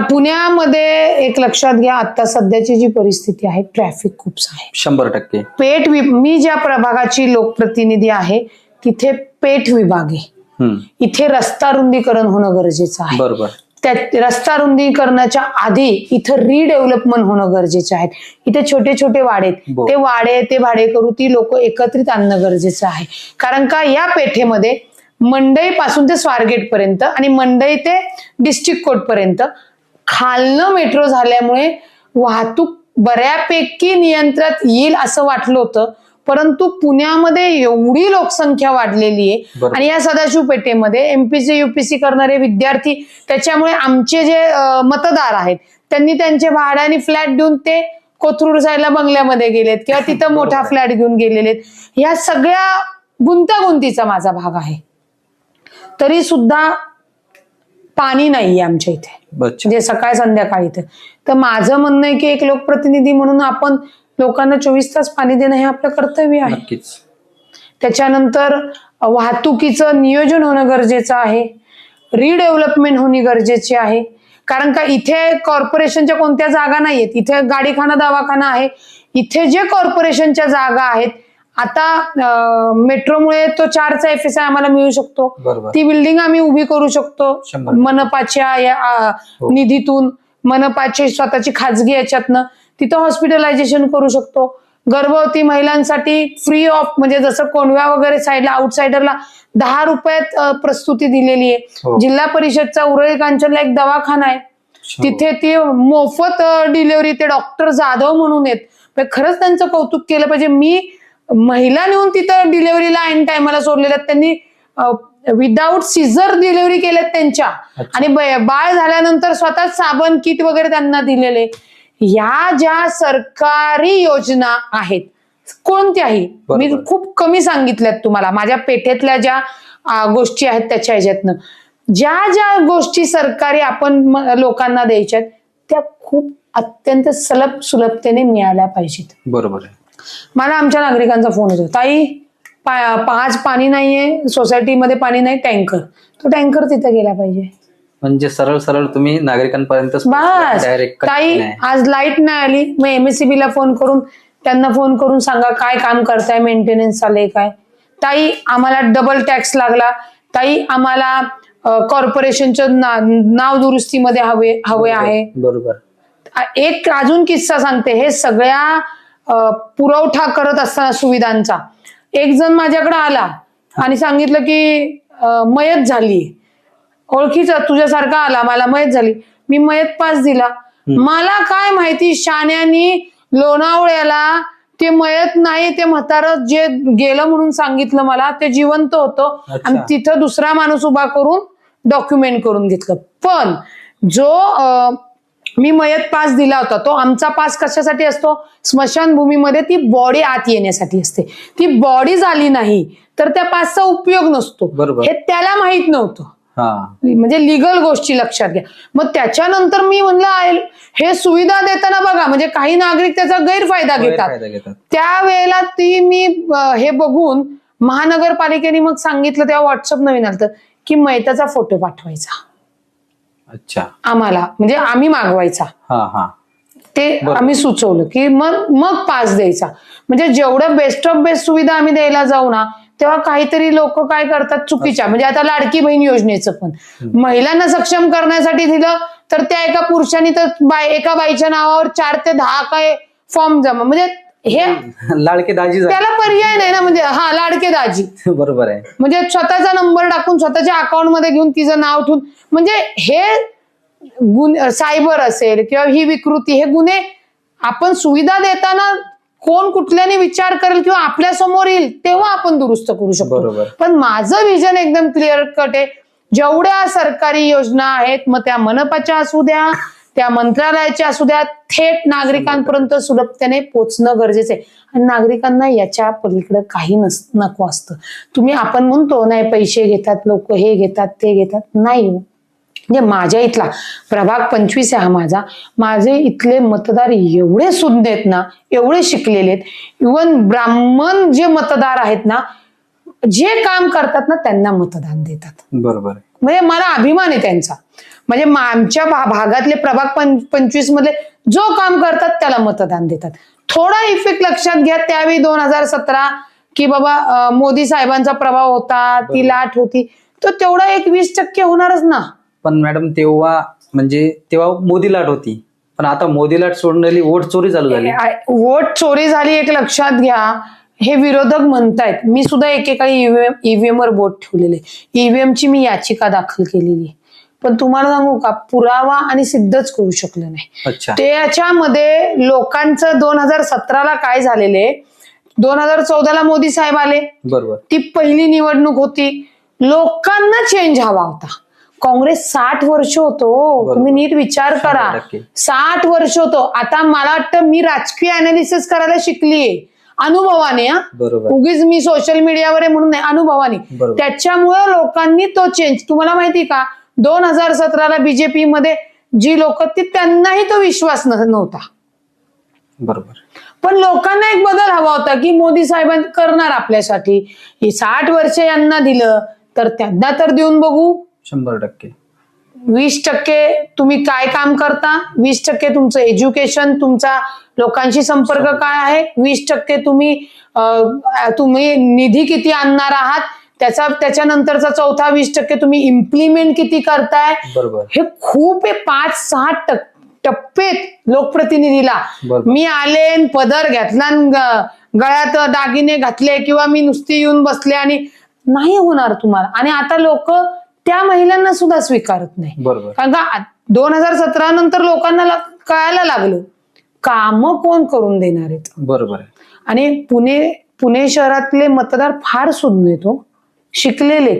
पुण्यामध्ये एक लक्षात घ्या, आता सध्याची जी परिस्थिती आहे, ट्रॅफिक खूप आहे. 100%. मी ज्या प्रभागाची लोकप्रतिनिधी आहे तिथे पेठ विभाग आहे. इथे रस्ता रुंदीकरण होणं गरजेचं आहे. बरोबर. त्या रस्ता रुंदीकरणाच्या आधी इथं रिडेव्हलपमेंट होणं गरजेचं आहे. इथे छोटे छोटे वाडे, ते वाडे ते भाडेकरू ती लोक एकत्रित आणणं गरजेचं आहे. कारण का या पेठेमध्ये मंडई पासून ते स्वारगेट पर्यंत आणि मंडई ते डिस्ट्रिक्ट कोर्ट पर्यंत खालनं मेट्रो झाल्यामुळे वाहतूक बऱ्यापैकी नियंत्रणात येईल असं वाटलं होतं. परंतु पुण्यामध्ये एवढी लोकसंख्या वाढलेली आहे आणि या सदाशिव पेठेमध्ये MPC UPC करणारे विद्यार्थी, त्याच्यामुळे आमचे जे मतदार आहेत त्यांनी त्यांचे भाड्याने फ्लॅट देऊन ते कोथरूड साईडला बंगल्यामध्ये गेलेत किंवा तिथं मोठा फ्लॅट घेऊन गेलेले. या सगळ्या गुंतागुंतीचा माझा भाग आहे. तरी सुद्धा पाणी नाहीये आमच्या इथे, म्हणजे सकाळ संध्याकाळी इथे. तर माझं म्हणणं आहे की एक लोकप्रतिनिधी म्हणून आपण लोकांना 24 तास पाणी देणं हे आपलं कर्तव्य आहे. नक्कीच. त्याच्यानंतर वाहतुकीचं नियोजन होणं गरजेचं आहे, रिडेव्हलपमेंट होणे गरजेचे आहे. कारण का इथे कॉर्पोरेशनच्या कोणत्या जागा नाहीयेत, इथे गाडीखाना दवाखाना आहे. इथे जे कॉर्पोरेशनच्या जागा आहेत, आता मेट्रोमुळे तो 4चा FSI आम्हाला मिळू शकतो. ती बिल्डिंग आम्ही उभी करू शकतो मनपाच्या निधीतून, मनपाची स्वतःची खाजगी याच्यातनं तिथं हॉस्पिटलायझेशन करू शकतो. गर्भवती महिलांसाठी फ्री ऑफ, म्हणजे जसं कोंडव्या वगैरे साईडला आउटसाइडरला 10 रुपयात प्रस्तुती दिलेली आहे. जिल्हा परिषदचा उरळी कांचनला एक दवाखाना आहे, तिथे ती मोफत डिलिव्हरी, ते डॉक्टर जाधव म्हणून आहेत. खरंच त्यांचं कौतुक केलं पाहिजे. मी महिला नेऊन तिथं डिलिव्हरीला ऐन टायमाला सोडलेल्या, त्यांनी विदाऊट सीझर डिलिव्हरी केल्यात त्यांच्या, आणि बाळ झाल्यानंतर स्वतः साबण किट वगैरे त्यांना दिलेले. या ज्या सरकारी योजना आहेत कोणत्याही, मी खूप कमी सांगितल्यात तुम्हाला, माझ्या पेठेतल्या ज्या गोष्टी आहेत त्याच्या ह्याच्यातनं, ज्या ज्या गोष्टी सरकारी आपण लोकांना द्यायच्या त्या खूप अत्यंत सुलभतेने मिळाल्या पाहिजेत. बरोबर आहे. मला आमच्या नागरिकांचा फोन येतो, ताई आज पाणी नाहीये, सोसायटीमध्ये पाणी नाही, टँकर. तो टँकर तिथे गेला पाहिजे. म्हणजे सरळ सरळ तुम्ही नागरिकांपर्यंत बस. ताई आज लाईट नाही आली, मग MSEB ला फोन करून त्यांना फोन करून सांगा काय काम करताय, मेंटेनन्स आले काय. ताई आम्हाला डबल टॅक्स लागला, ताई आम्हाला कॉर्पोरेशनचं नाव दुरुस्तीमध्ये हवे आहे. बरोबर. एक अजून किस्सा सांगते. हे सगळ्या पुरवठा करत असताना सुविधांचा एक जण माझ्याकडे आला आणि सांगितलं की मयत झाली, ओळखीचा तुझ्यासारखा आला, मला मयत झाली. मी मयत पास दिला. मला काय माहिती शाण्यानी लोणावळ्याला ते मयत नाही, ते म्हातारं जे गेलं म्हणून सांगितलं मला, ते जिवंत होतं आणि तिथं दुसरा माणूस उभा करून डॉक्युमेंट करून घेतलं. पण जो मी मयत पास दिला होता, तो आमचा पास कशासाठी असतो, स्मशानभूमीमध्ये ती बॉडी आत येण्यासाठी असते. ती बॉडी झाली नाही तर त्या पासचा उपयोग नसतो. बरोबर. हे त्याला माहित नव्हतं. हा, म्हणजे लिगल गोष्टी लक्षात घ्या. मग त्याच्यानंतर मी म्हणलं हे सुविधा देताना बघा, म्हणजे काही नागरिक त्याचा गैरफायदा घेतात. त्यावेळेला ती मी हे बघून महानगरपालिकेने मग सांगितलं, तेव्हा व्हॉट्सअप नवीन आलं की मयताचा फोटो पाठवायचा. अच्छा. आम्हाला म्हणजे आम्ही मागवायचा. हा हा, ते आम्ही सुचवलं की मग पास द्यायचा. म्हणजे जेवढं बेस्ट ऑफ बेस्ट सुविधा आम्ही द्यायला जाऊ ना, तेव्हा काहीतरी लोक काय करतात चुकीच्या. म्हणजे आता लाडकी बहीण योजनेचं पण महिलांना सक्षम करण्यासाठी दिलं, तर त्या एका पुरुषांनी तर एका बाईच्या नावावर 4 ते 10 काय फॉर्म जमा. म्हणजे हे लाडके दाजी त्याला पर्याय नाही ना. म्हणजे लाडके दाजी बरोबर आहे. म्हणजे स्वतःचा नंबर टाकून स्वतःच्या अकाउंटमध्ये घेऊन तिचं नाव ठेवून, म्हणजे हे गुन्हे, सायबर असेल किंवा ही विकृती, हे गुन्हे आपण सुविधा देताना कोण कुठल्याने विचार करेल किंवा आपल्या समोर येईल तेव्हा आपण दुरुस्त करू शकतो. पण माझं विजन एकदम क्लिअर कट आहे. जेवढ्या सरकारी योजना आहेत, मग त्या मनपाच्या असू द्या, त्या मंत्रालयाच्या असू द्या, थेट नागरिकांपर्यंत सुलभतेने पोहोचणं गरजेचं आहे. आणि नागरिकांना याच्या पलीकडे काही नको असतं. तुम्ही आपण म्हणतो नाही पैसे घेतात लोक, हे घेतात ते घेतात, नाही. म्हणजे माझ्या इथला प्रभाग 25 आहे हा माझे इथले मतदार एवढे सुज्ञ आहेत ना, एवढे शिकलेले आहेत. इव्हन ब्राह्मण जे मतदार आहेत ना, जे काम करतात ना त्यांना मतदान देतात. बरोबर. म्हणजे मला अभिमान आहे त्यांचा. म्हणजे आमच्या भागातले प्रभाग 25 मध्ये जो काम करतात त्याला मतदान देतात. थोडा इफेक्ट लक्षात घ्या त्यावेळी 2017 की बाबा मोदी साहेबांचा प्रभाव होता, ती लाट होती, तर तेवढा एक 20% होणारच ना. पण मॅडम तेव्हा मोदी लाट होती, पण आता मोदी लाट सोडण्याची वोट चोरी चालू झाली. वोट चोरी झाली एक लक्षात घ्या. हे विरोधक म्हणतायत. मी सुद्धा एकेकाळी ईव्हीएम वर बोट ठेवलेले. ईव्हीएम ची मी याचिका दाखल केलेली, पण तुम्हाला सांगू का, पुरावा आणि सिद्धच करू शकलं नाही. त्याच्यामध्ये लोकांचं 2017ला काय झालेले, 2014ला मोदी साहेब आले, बरोबर, ती पहिली निवडणूक होती. लोकांना चेंज हवा होता. काँग्रेस 60 वर्ष होतो. तुम्ही नीट विचार करा, 60 वर्ष होतो. आता मला वाटतं मी राजकीय अनालिसिस करायला शिकलीये अनुभवाने. उगीच मी सोशल मीडियावर आहे म्हणून नाही, अनुभवाने. त्याच्यामुळे लोकांनी तो चेंज, तुम्हाला माहिती का, 2017ला बीजेपी मध्ये जी लोक ती त्यांनाही तो विश्वास नव्हता. बरोबर. पण लोकांना एक बदल हवा होता की मोदी साहेबांनी करणार आपल्यासाठी. ही 60 वर्ष यांना दिलं तर त्यांना तर देऊन बघू. 100%. 20% तुम्ही काय काम करता, 20% तुमचं एज्युकेशन, तुमचा लोकांशी संपर्क काय आहे, 20% तुम्ही निधी किती आणणार आहात, त्याच्यानंतरचा चौथा 20% तुम्ही इम्प्लिमेंट किती करताय. बरोबर. हे खूप आहे. 5-6 टप्पे लोकप्रतिनिधीला. मी आले, पदर घेतला, गळ्यात दागिने घातले किंवा मी नुसती येऊन बसले आणि नाही होणार तुम्हाला. आणि आता लोक त्या महिलांना सुद्धा स्वीकारत नाही. कारण का 2017 नंतर लोकांना कळायला लागलं काम कोण करून देणार आहेत. बरोबर. आणि पुणे शहरातले मतदार फार सुज्ञ आहेत, शिकलेले.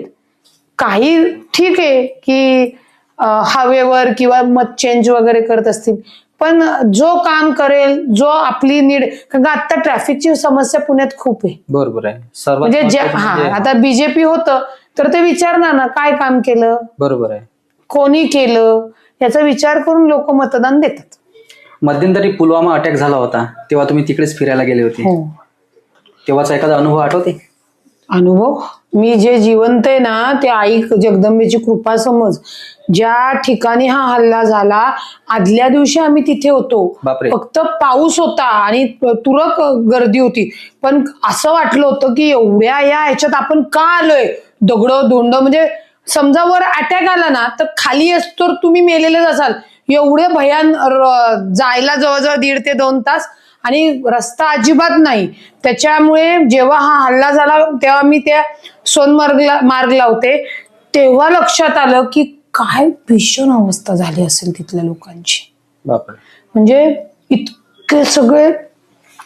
काही ठीक आहे की हवेवर किंवा मत चेंज वगैरे करत असतील, पण जो काम करेल, जो आपली नीड, कारण आता ट्रॅफिकची समस्या पुण्यात खूप आहे. बरोबर आहे. म्हणजे आता बीजेपी होतं तर ते विचारणार ना काय काम केलं, बरोबर आहे, कोणी केलं, याचा विचार करून लोक मतदान देतात. मध्यंतरी पुलवामा अटॅक झाला होता, तेव्हा तुम्ही तिकडेच फिरायला गेले होते. तेव्हाचा एखादा अनुभव आठवते? अनुभव मी जे जिवंत आहे ना, ते आई जगदंबेची कृपा समज. ज्या ठिकाणी हा हल्ला झाला आदल्या दिवशी आम्ही तिथे होतो. फक्त पाऊस होता आणि तुरळक गर्दी होती, पण असं वाटलं होतं की एवढ्या ह्याच्यात आपण का आलोय. दगड धोंड, म्हणजे समजा वर अटॅक आला ना तर खाली असतो तुम्ही मेलेलेच असाल. एवढे भयान, जायला जवळजवळ 1.5 ते 2 तास आणि रस्ता अजिबात नाही. त्याच्यामुळे जेव्हा हा हल्ला झाला तेव्हा मी त्या मार्गला होते, तेव्हा लक्षात आलं की काय भीषण अवस्था झाली असेल तिथल्या लोकांची. म्हणजे इतके सगळे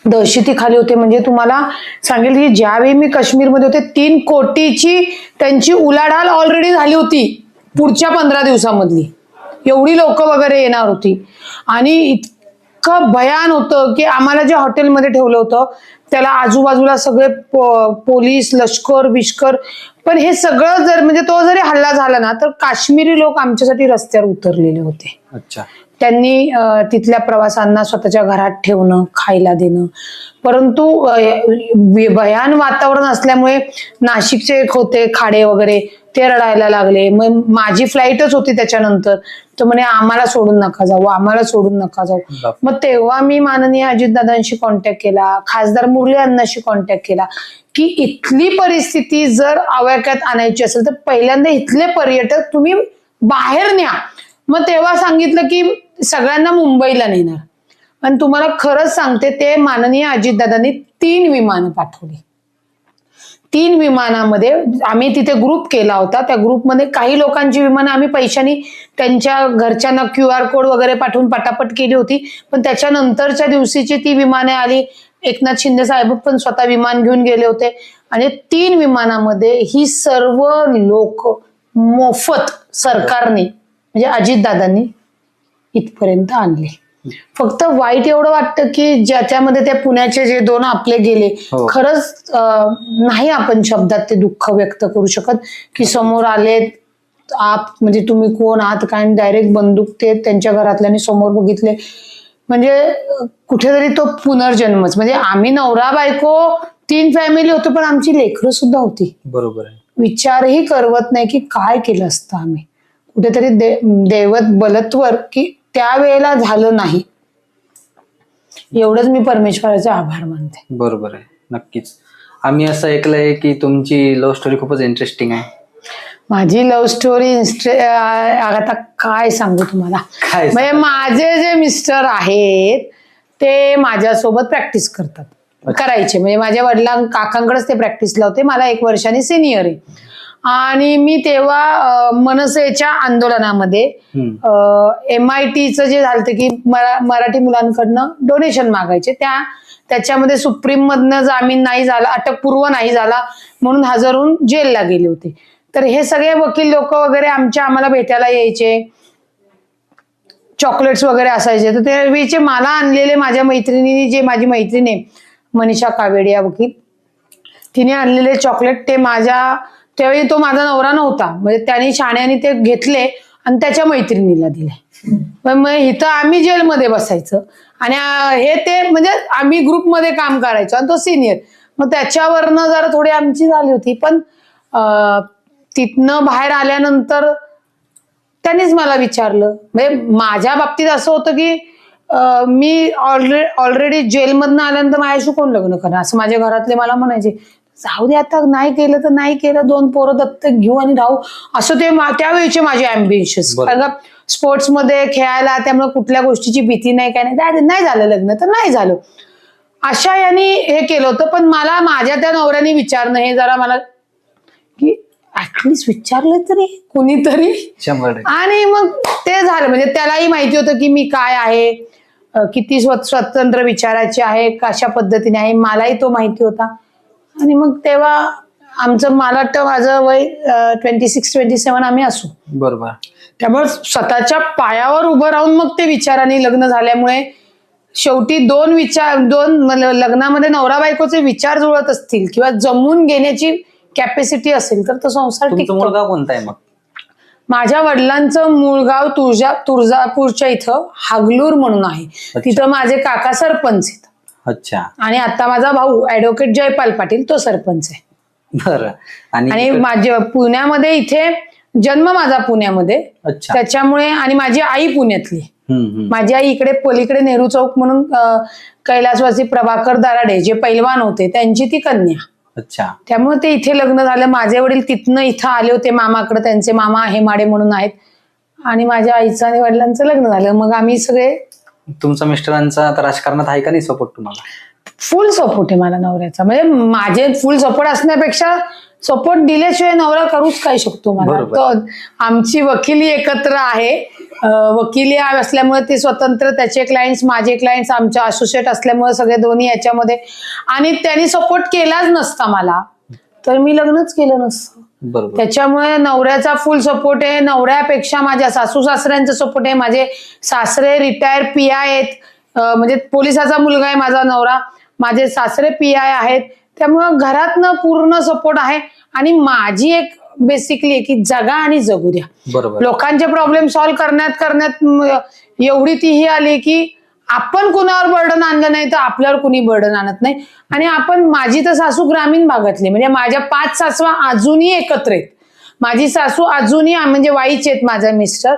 दहशतीखाली होते. म्हणजे तुम्हाला सांगेल की ज्यावेळी मी काश्मीरमध्ये होते 3 कोटीची त्यांची उलाढाल ऑलरेडी झाली होती पुढच्या 15 दिवसामधली. एवढी लोक वगैरे येणार होती आणि इतकं भयान होतं की आम्हाला जे हॉटेलमध्ये ठेवलं होतं त्याला आजूबाजूला सगळे पोलीस लष्कर बिष्कर. पण हे सगळं जर म्हणजे तो जरी हल्ला झाला ना तर काश्मीरी लोक आमच्यासाठी रस्त्यावर उतरलेले होते. अच्छा. त्यांनी तिथल्या प्रवाशांना स्वतःच्या घरात ठेवणं खायला देणं. परंतु भयान वातावरण असल्यामुळे नाशिकचे एक होते खाडे वगैरे ते रडायला लागले. मग माझी फ्लाईटच होती त्याच्यानंतर तर म्हणे आम्हाला सोडून नका जाऊ आम्हाला सोडून नका जाऊ. मग तेव्हा मी माननीय अजितदादांशी कॉन्टॅक्ट केला खासदार मुरली अण्णांशी कॉन्टॅक्ट केला की इथली परिस्थिती जर आवाक्यात आणायची असेल तर पहिल्यांदा इथले पर्यटक तुम्ही बाहेर न्या. मग तेव्हा सांगितलं की सगळ्यांना मुंबईला नेणार. आणि तुम्हाला खरंच सांगते ते माननीय अजितदादांनी 3 विमानं पाठवली. 3 विमानामध्ये आम्ही तिथे ग्रुप केला होता. त्या ग्रुपमध्ये काही लोकांची विमानं आम्ही पैशानी त्यांच्या घरच्यांना QR कोड वगैरे पाठवून पटापट केली होती. पण त्याच्यानंतरच्या दिवशीची ती विमाने आली. एकनाथ शिंदे साहेब पण स्वतः विमान घेऊन गेले होते आणि 3 विमानामध्ये ही सर्व लोक मोफत सरकारने म्हणजे अजितदादांनी इथपर्यंत आणले. फक्त वाईट एवढं वाटतं की ज्याच्यामध्ये त्या पुण्याचे जे 2 आपले गेले खरंच नाही आपण शब्दात ते दुःख व्यक्त करू शकत की समोर आले आप म्हणजे तुम्ही कोण आहात काय डायरेक्ट बंदूक ते त्यांच्या घरातल्यानी समोर बघितले. म्हणजे कुठेतरी तो पुनर्जन्मच. म्हणजे आम्ही नवरा बायको 3 फॅमिली होतो पण आमची लेकरं सुद्धा होती. बरोबर आहे. विचारही करवत नाही की काय केलं असतं आम्ही. कुठेतरी दैवत बलत्वर की त्यावेळेला झालं नाही एवढंच मी परमेश्वराचे आभार मानते. बरोबर आहे. नक्कीच. आम्ही असं ऐकलंय की तुमची लव्ह स्टोरी खूपच इंटरेस्टिंग आहे. माझी लव्ह स्टोरी आता काय सांगू तुम्हाला. म्हणजे माझे जे मिस्टर आहेत ते माझ्यासोबत प्रॅक्टिस करतात करायचे. म्हणजे माझ्या काकांकडेच ते प्रॅक्टिसला होते. मला 1 वर्षांनी सिनियर आहे. आणि मी तेव्हा मनसेच्या आंदोलनामध्ये MITचं जे झालं की मराठी मुलांकडनं डोनेशन मागायचे त्याच्यामध्ये सुप्रीम मधनं जामीन नाही झाला अटकपूर्व नाही झाला म्हणून हजर होऊन जेलला गेले होते. तर हे सगळे वकील लोक वगैरे आम्हाला भेटायला यायचे. चॉकलेट्स वगैरे असायचे. तर ते वेळचे मला आणलेले माझ्या मैत्रिणीने जे माझी मैत्रीण आहे मनीषा कावेडे या वकील तिने आणलेले चॉकलेट ते त्यावेळी तो माझा नवरा नव्हता म्हणजे त्याने शाण्याने ते घेतले आणि त्याच्या मैत्रिणीला दिले. मग इथं आम्ही जेलमध्ये बसायचं आणि हे ते म्हणजे आम्ही ग्रुपमध्ये काम करायचो आणि तो सिनियर. मग त्याच्यावरनं जरा थोडी आमची झाली होती. पण तिथनं बाहेर आल्यानंतर त्यांनीच मला विचारलं. म्हणजे माझ्या बाबतीत असं होतं की मी ऑलरेडी जेलमधनं आल्यानंतर माझ्याशी कोण लग्न करणार असं माझ्या घरातले मला म्हणायचे. जाऊ दे आता नाही केलं तर नाही केलं 2 पोरं दत्तक घेऊ आणि राहू असं ते त्यावेळीचे माझे अँबिशियस. कारण का स्पोर्ट्समध्ये खेळायला त्यामुळे कुठल्या गोष्टीची भीती नाही काय नाही झालं लग्न तर नाही झालं अशा यांनी हे केलं होतं. पण मला माझ्या त्या नवऱ्याने विचारणं हे जरा मला की ऍटलिस्ट विचारलं तरी कुणीतरी आणि मग ते झालं. म्हणजे त्यालाही माहिती होतं की मी काय आहे किती स्वतंत्र विचाराची आहे कशा पद्धतीने आहे मलाही तो माहिती होता. आणि मग तेव्हा मला वाटतं माझं वय 26-27 आम्ही असू. बरोबर. त्यामुळे स्वतःच्या पायावर उभं राहून मग ते विचाराने लग्न झाल्यामुळे शेवटी 2 लग्नामध्ये नवरा बायकोचे विचार जुळत असतील किंवा जमून घेण्याची कॅपॅसिटी असेल तर तो संसार टिकतो. मुलगा कोणता आहे मग? माझ्या वडिलांचं मूळ गाव तुळजापूरच्या इथं हागलूर म्हणून आहे. तिथं माझे काका सरपंच आहेत. अच्छा. आणि आता माझा भाऊ ऍडव्होकेट जयपाल पाटील तो सरपंच आहे. बरं. आणि माझ्या पुण्यामध्ये इथे जन्म माझा पुण्यामध्ये त्याच्यामुळे आणि माझी आई पुण्यातली. माझी आई इकडे पलीकडे नेहरू चौक म्हणून कैलासवासी प्रभाकर दराडे जे पैलवान होते त्यांची ती कन्या. अच्छा. त्यामुळे ते इथे लग्न झालं. माझे वडील तिथनं इथं आले होते मामाकडे. त्यांचे मामा हेमाडे म्हणून आहेत आणि माझ्या आईचं आणि वडिलांचं लग्न झालं. मग आम्ही सगळे. तुमचा मिस्टरांचा आता राजकारणात आहे का नाही सपोर्ट तुम्हाला? फुल सपोर्ट आहे मला नवऱ्याचा. म्हणजे माझे फुल सपोर्ट असण्यापेक्षा सपोर्ट दिल्याशिवाय नवरा करूच काय शकतो मला. तो आमची वकिली एकत्र आहे. वकिली असल्यामुळे ते स्वतंत्र त्याचे क्लायंट्स माझे क्लायंट्स आमच्या असोसिएट असल्यामुळे सगळे दोन्ही याच्यामध्ये. आणि त्यांनी सपोर्ट केलाच नसता मला तर मी लग्नच केलं नसतं. बरोबर. त्याच्यामुळे नवऱ्याचा फुल सपोर्ट आहे. नवऱ्यापेक्षा माझ्या सासू सासऱ्यांचा सपोर्ट आहे. माझे सासरे रिटायर PI आहेत, म्हणजे पोलिसाचा मुलगा आहे माझा नवरा. माझे सासरे PI आहेत. त्यामुळं घरातनं पूर्ण सपोर्ट आहे. आणि माझी एक बेसिकली की जगा आणि जगू द्या. बरोबर. लोकांचे प्रॉब्लेम सॉल्व्ह करण्यात एवढी तीही आली की आपण कुणावर बर्डन आणलं नाही तर आपल्यावर कुणी बर्डन आणत नाही. आणि आपण, माझी तर सासू ग्रामीण भागातली, म्हणजे माझ्या 5 सासवा अजूनही एकत्र आहेत. माझी सासू अजूनही, म्हणजे वाईचे आहेत माझे मिस्टर,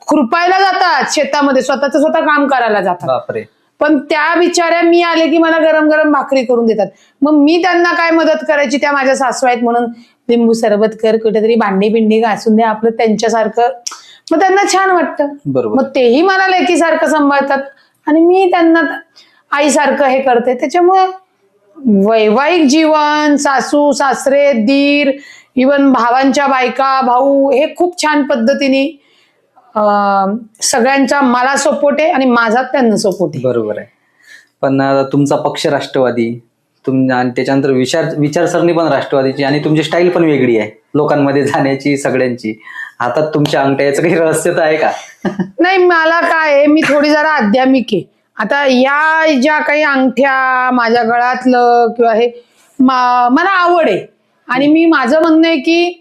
खुरपायला जातात शेतामध्ये, स्वतः काम करायला जातात. बापरे. पण त्या बिचाऱ्या मी आले की मला गरम गरम भाकरी करून देतात. मग मी त्यांना काय मदत करायची, त्या माझ्या सासू आहेत म्हणून लिंबू सरबत कर, कुठेतरी भांडी बिंडी घासून द्या, आपलं त्यांच्यासारखं. मग त्यांना छान वाटतं. बरोबर. मग तेही मला लेकीसारखं सांभाळतात आणि मी त्यांना आईसारखं हे करते. त्याच्यामुळे वैवाहिक जीवन, सासू सासरे, दीर, इवन भावांच्या बायका, भाऊ, हे खूप छान पद्धतीने सगळ्यांचा मला सपोर्ट आहे आणि माझा त्यांना सपोर्ट आहे. बरोबर आहे. पण तुमचा पक्ष राष्ट्रवादी, आणि त्याच्यानंतर विचारसरणी पण राष्ट्रवादीची, आणि तुमची स्टाईल पण वेगळी आहे लोकांमध्ये जाण्याची, सगळ्यांची. हातात तुमच्या अंगठ्या, याचं काही रहस्य तर आहे का? नाही, मला काय आहे, मी थोडी जरा आध्यात्मिक आहे. आता या ज्या काही अंगठ्या, माझ्या गळ्यातलं किंवा हे मला आवड आहे. आणि मी, माझं म्हणणं आहे की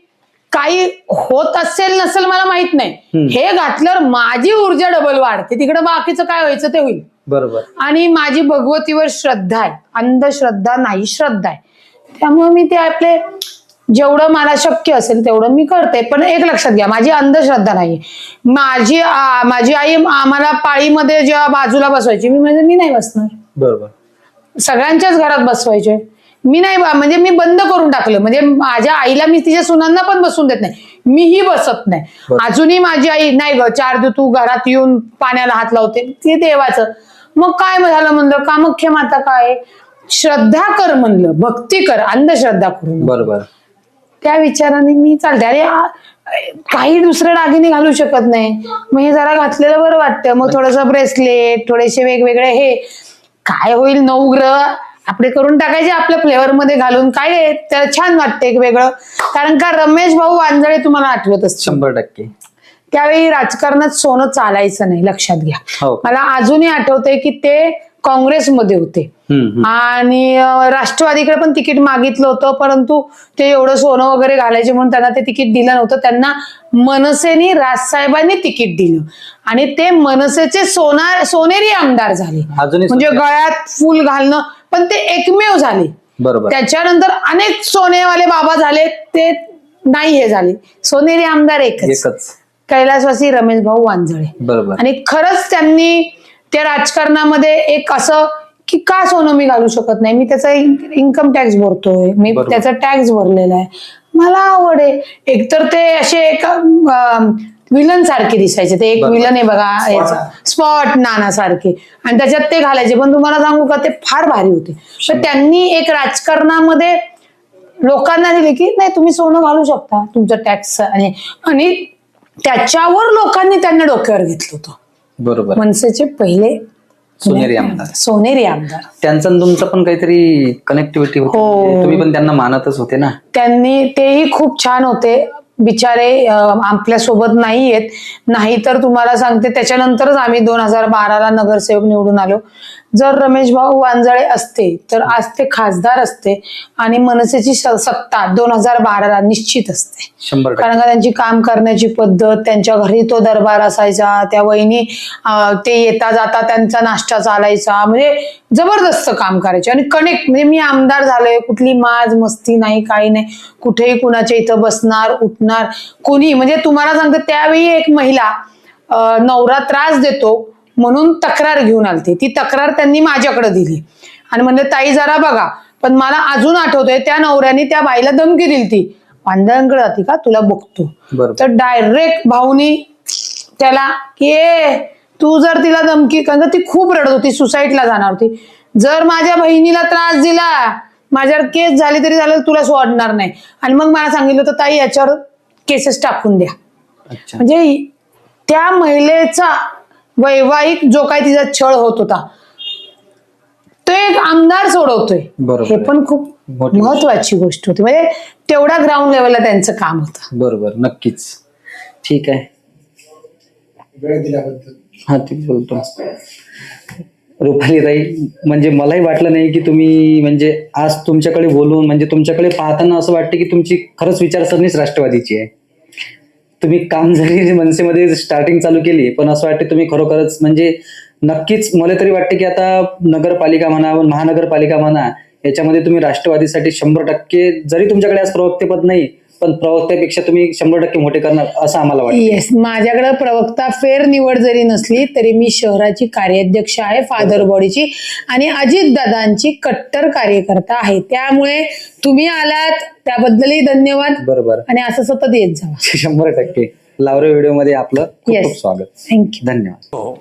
काही होत असेल नसेल मला माहित नाही, हे घातल्यावर माझी ऊर्जा डबल वाढते. तिकडे बाकीचं काय व्हायचं ते होईल. बरोबर. आणि माझी भगवतीवर श्रद्धा आहे, अंधश्रद्धा नाही, श्रद्धा आहे. त्यामुळे मी ते आपले जेवढं मला शक्य असेल तेवढं मी करते. पण एक लक्षात घ्या, माझी अंधश्रद्धा नाही. माझी आई आम्हाला पाळीमध्ये जेव्हा बाजूला बसवायची, मी नाही बसणार. बरोबर. सगळ्यांच्याच घरात बसवायचे, मी नाही, म्हणजे मी बंद करून टाकलं. म्हणजे माझ्या आईला मी तिच्या सुनांना पण बसून देत नाही, मीही बसत नाही. अजूनही माझी आई, नाही ग चार दिवस तू घरात येऊन पाण्याला हात लावते, ते देवाचं. मग काय झालं म्हणलं, कामाख्या माता काय, श्रद्धा कर म्हणलं, भक्ती कर, अंधश्रद्धा करून. बरोबर. त्या विचाराने मी चालते. अरे काही दुसरे दागिने घालू शकत नाही, मग हे जरा घातलेलं बरं वाटतं. मग थोडंसं ब्रेसलेट, थोडेसे वेगवेगळे, हे काय होईल, 9 ग्रह आपले करून टाकायचे आपल्या फ्लेवर मध्ये घालून, काय त्याला छान वाटतं एक वेगळं. कारण का रमेश भाऊ वांजळे तुम्हाला आठवत असतं, 100%. त्यावेळी राजकारणात सोनं चालायचं नाही, लक्षात घ्या. हो. मला अजूनही आठवतंय की ते काँग्रेसमध्ये होते आणि राष्ट्रवादीकडे पण तिकीट मागितलं होतं, परंतु ते एवढं सोनं वगैरे घालायचे म्हणून त्यांना ते तिकीट दिलं नव्हतं. त्यांना मनसेने, राजसाहेबांनी तिकीट दिलं आणि ते मनसेचे सोनेरी आमदार झाले. म्हणजे गळ्यात फुल घालणं, पण ते एकमेव झाले. बरोबर. त्याच्यानंतर अनेक सोनेवाले बाबा झाले, ते नाही हे झाले. सोनेरी आमदार एकच, कैलासवासी रमेश भाऊ वांजळे. बरोबर. आणि खरंच त्यांनी त्या राजकारणामध्ये एक असं की का सोनं मी घालू शकत नाही, मी त्याचा इन्कम टॅक्स भरतोय, मी त्याचा टॅक्स भरलेला आहे, मला आवड आहे. एकतर ते असे एक विलन सारखे दिसायचे, ते एक विलन आहे बघा, स्पॉट नाना सारखे, आणि त्याच्यात ते घालायचे. पण तुम्हाला सांगू का, ते फार भारी होते. तर त्यांनी एक राजकारणामध्ये लोकांना दिले की नाही, तुम्ही सोनं घालू शकता, तुमचं टॅक्स, आणि त्याच्यावर लोकांनी त्यांना डोक्यावर घेतलं होतं. बरोबर. मनसेचे पहिले सोनेरी आमदार. सोनेरी आमदार. त्यांचं तुमचं पण काहीतरी कनेक्टिव्हिटी होती, तुम्ही पण त्यांना मानतच होते ना. त्यांनी, तेही खूप छान होते बिचारे, आपल्या सोबत नाही आहेत. नाही तर तुम्हाला सांगते, त्याच्यानंतरच आम्ही 2012ला नगरसेवक निवडून आलो. जर रमेश भाऊ वांजळे असते तर आज ते खासदार असते आणि मनसेची सत्ता 2012ला निश्चित असते. 100%. कारण का त्यांची काम करण्याची पद्धत, त्यांच्या घरी तो दरबार असायचा, त्या वहिनी ते येता जाता त्यांचा नाश्ता चालायचा, म्हणजे जबरदस्त काम करायचे. आणि कनेक्ट, म्हणजे मी आमदार झालोय, कुठली माज मस्ती नाही, काही नाही, कुठेही कुणाच्या इथं बसणार उठणार कोणी. म्हणजे तुम्हाला सांगते, त्यावेळी एक महिला नवरा त्रास देतो म्हणून तक्रार घेऊन आलती. ती तक्रार त्यांनी माझ्याकडे दिली आणि म्हणले ताई जरा बघा. पण मला अजून आठवतंय, त्या नवऱ्याने त्या बाईला धमकी दिली, ती वांदळांकडे जाती का, तुला बघतो. तर डायरेक्ट भाऊनी त्याला की तू जर तिला धमकी, कारण ती खूप रडत होती, सुसाईडला जाणार होती, जर माझ्या बहिणीला त्रास दिला, माझ्यावर केस झाली तरी झालं, तुला सोडणार नाही. आणि मग मला सांगितलं होतं ताई याच्यावर केसेस टाकून द्या. म्हणजे त्या महिलेचा वैवाहिक जो काही तिचा छळ होत होता, तो एक आमदार सोडवतोय, बरोबर हे आहे. पण खूप मोठी गोष्ट. महत्वाची गोष्ट होती. म्हणजे तेवढ्या ग्राउंड लेवलला त्यांचं काम होतं. बरोबर, नक्कीच. ठीक आहे, वेळ दिल्याबद्दल हा ठीक बोलतो. रुपालीताई, म्हणजे मलाही वाटलं नाही की तुम्ही म्हणजे आज तुमच्याकडे बोलून म्हणजे तुमच्याकडे पाहताना असं वाटतं की तुमची खरंच विचारसरणीच राष्ट्रवादीची आहे. तुम्ही काम जरी मनसेमध्ये स्टार्टिंग चालू केली, पण असं वाटतं तुम्ही खरोखरच म्हणजे नक्कीच मला तरी वाटतं की आता नगरपालिका म्हणा, महानगरपालिका म्हणा, याच्यामध्ये तुम्ही राष्ट्रवादीसाठी 100%, जरी तुमच्याकडे आज प्रवक्तेपद नाही, पण प्रवक्त्यापेक्षा तुम्ही 100% मोठे करणार असं आम्हाला वाटतं. येस, माझ्याकडे प्रवक्ता फेर निवड जरी नसली तरी मी शहराची कार्याध्यक्ष आहे फादर बॉडीची, आणि अजितदादांची कट्टर कार्यकर्ता आहे. त्यामुळे तुम्ही आलात त्याबद्दलही धन्यवाद, बरोबर, आणि असं सतत येत जावा. 100%. लावरे व्हिडिओ मध्ये आपलं खूप Yes. खूप स्वागत. थँक्यू. धन्यवाद. हो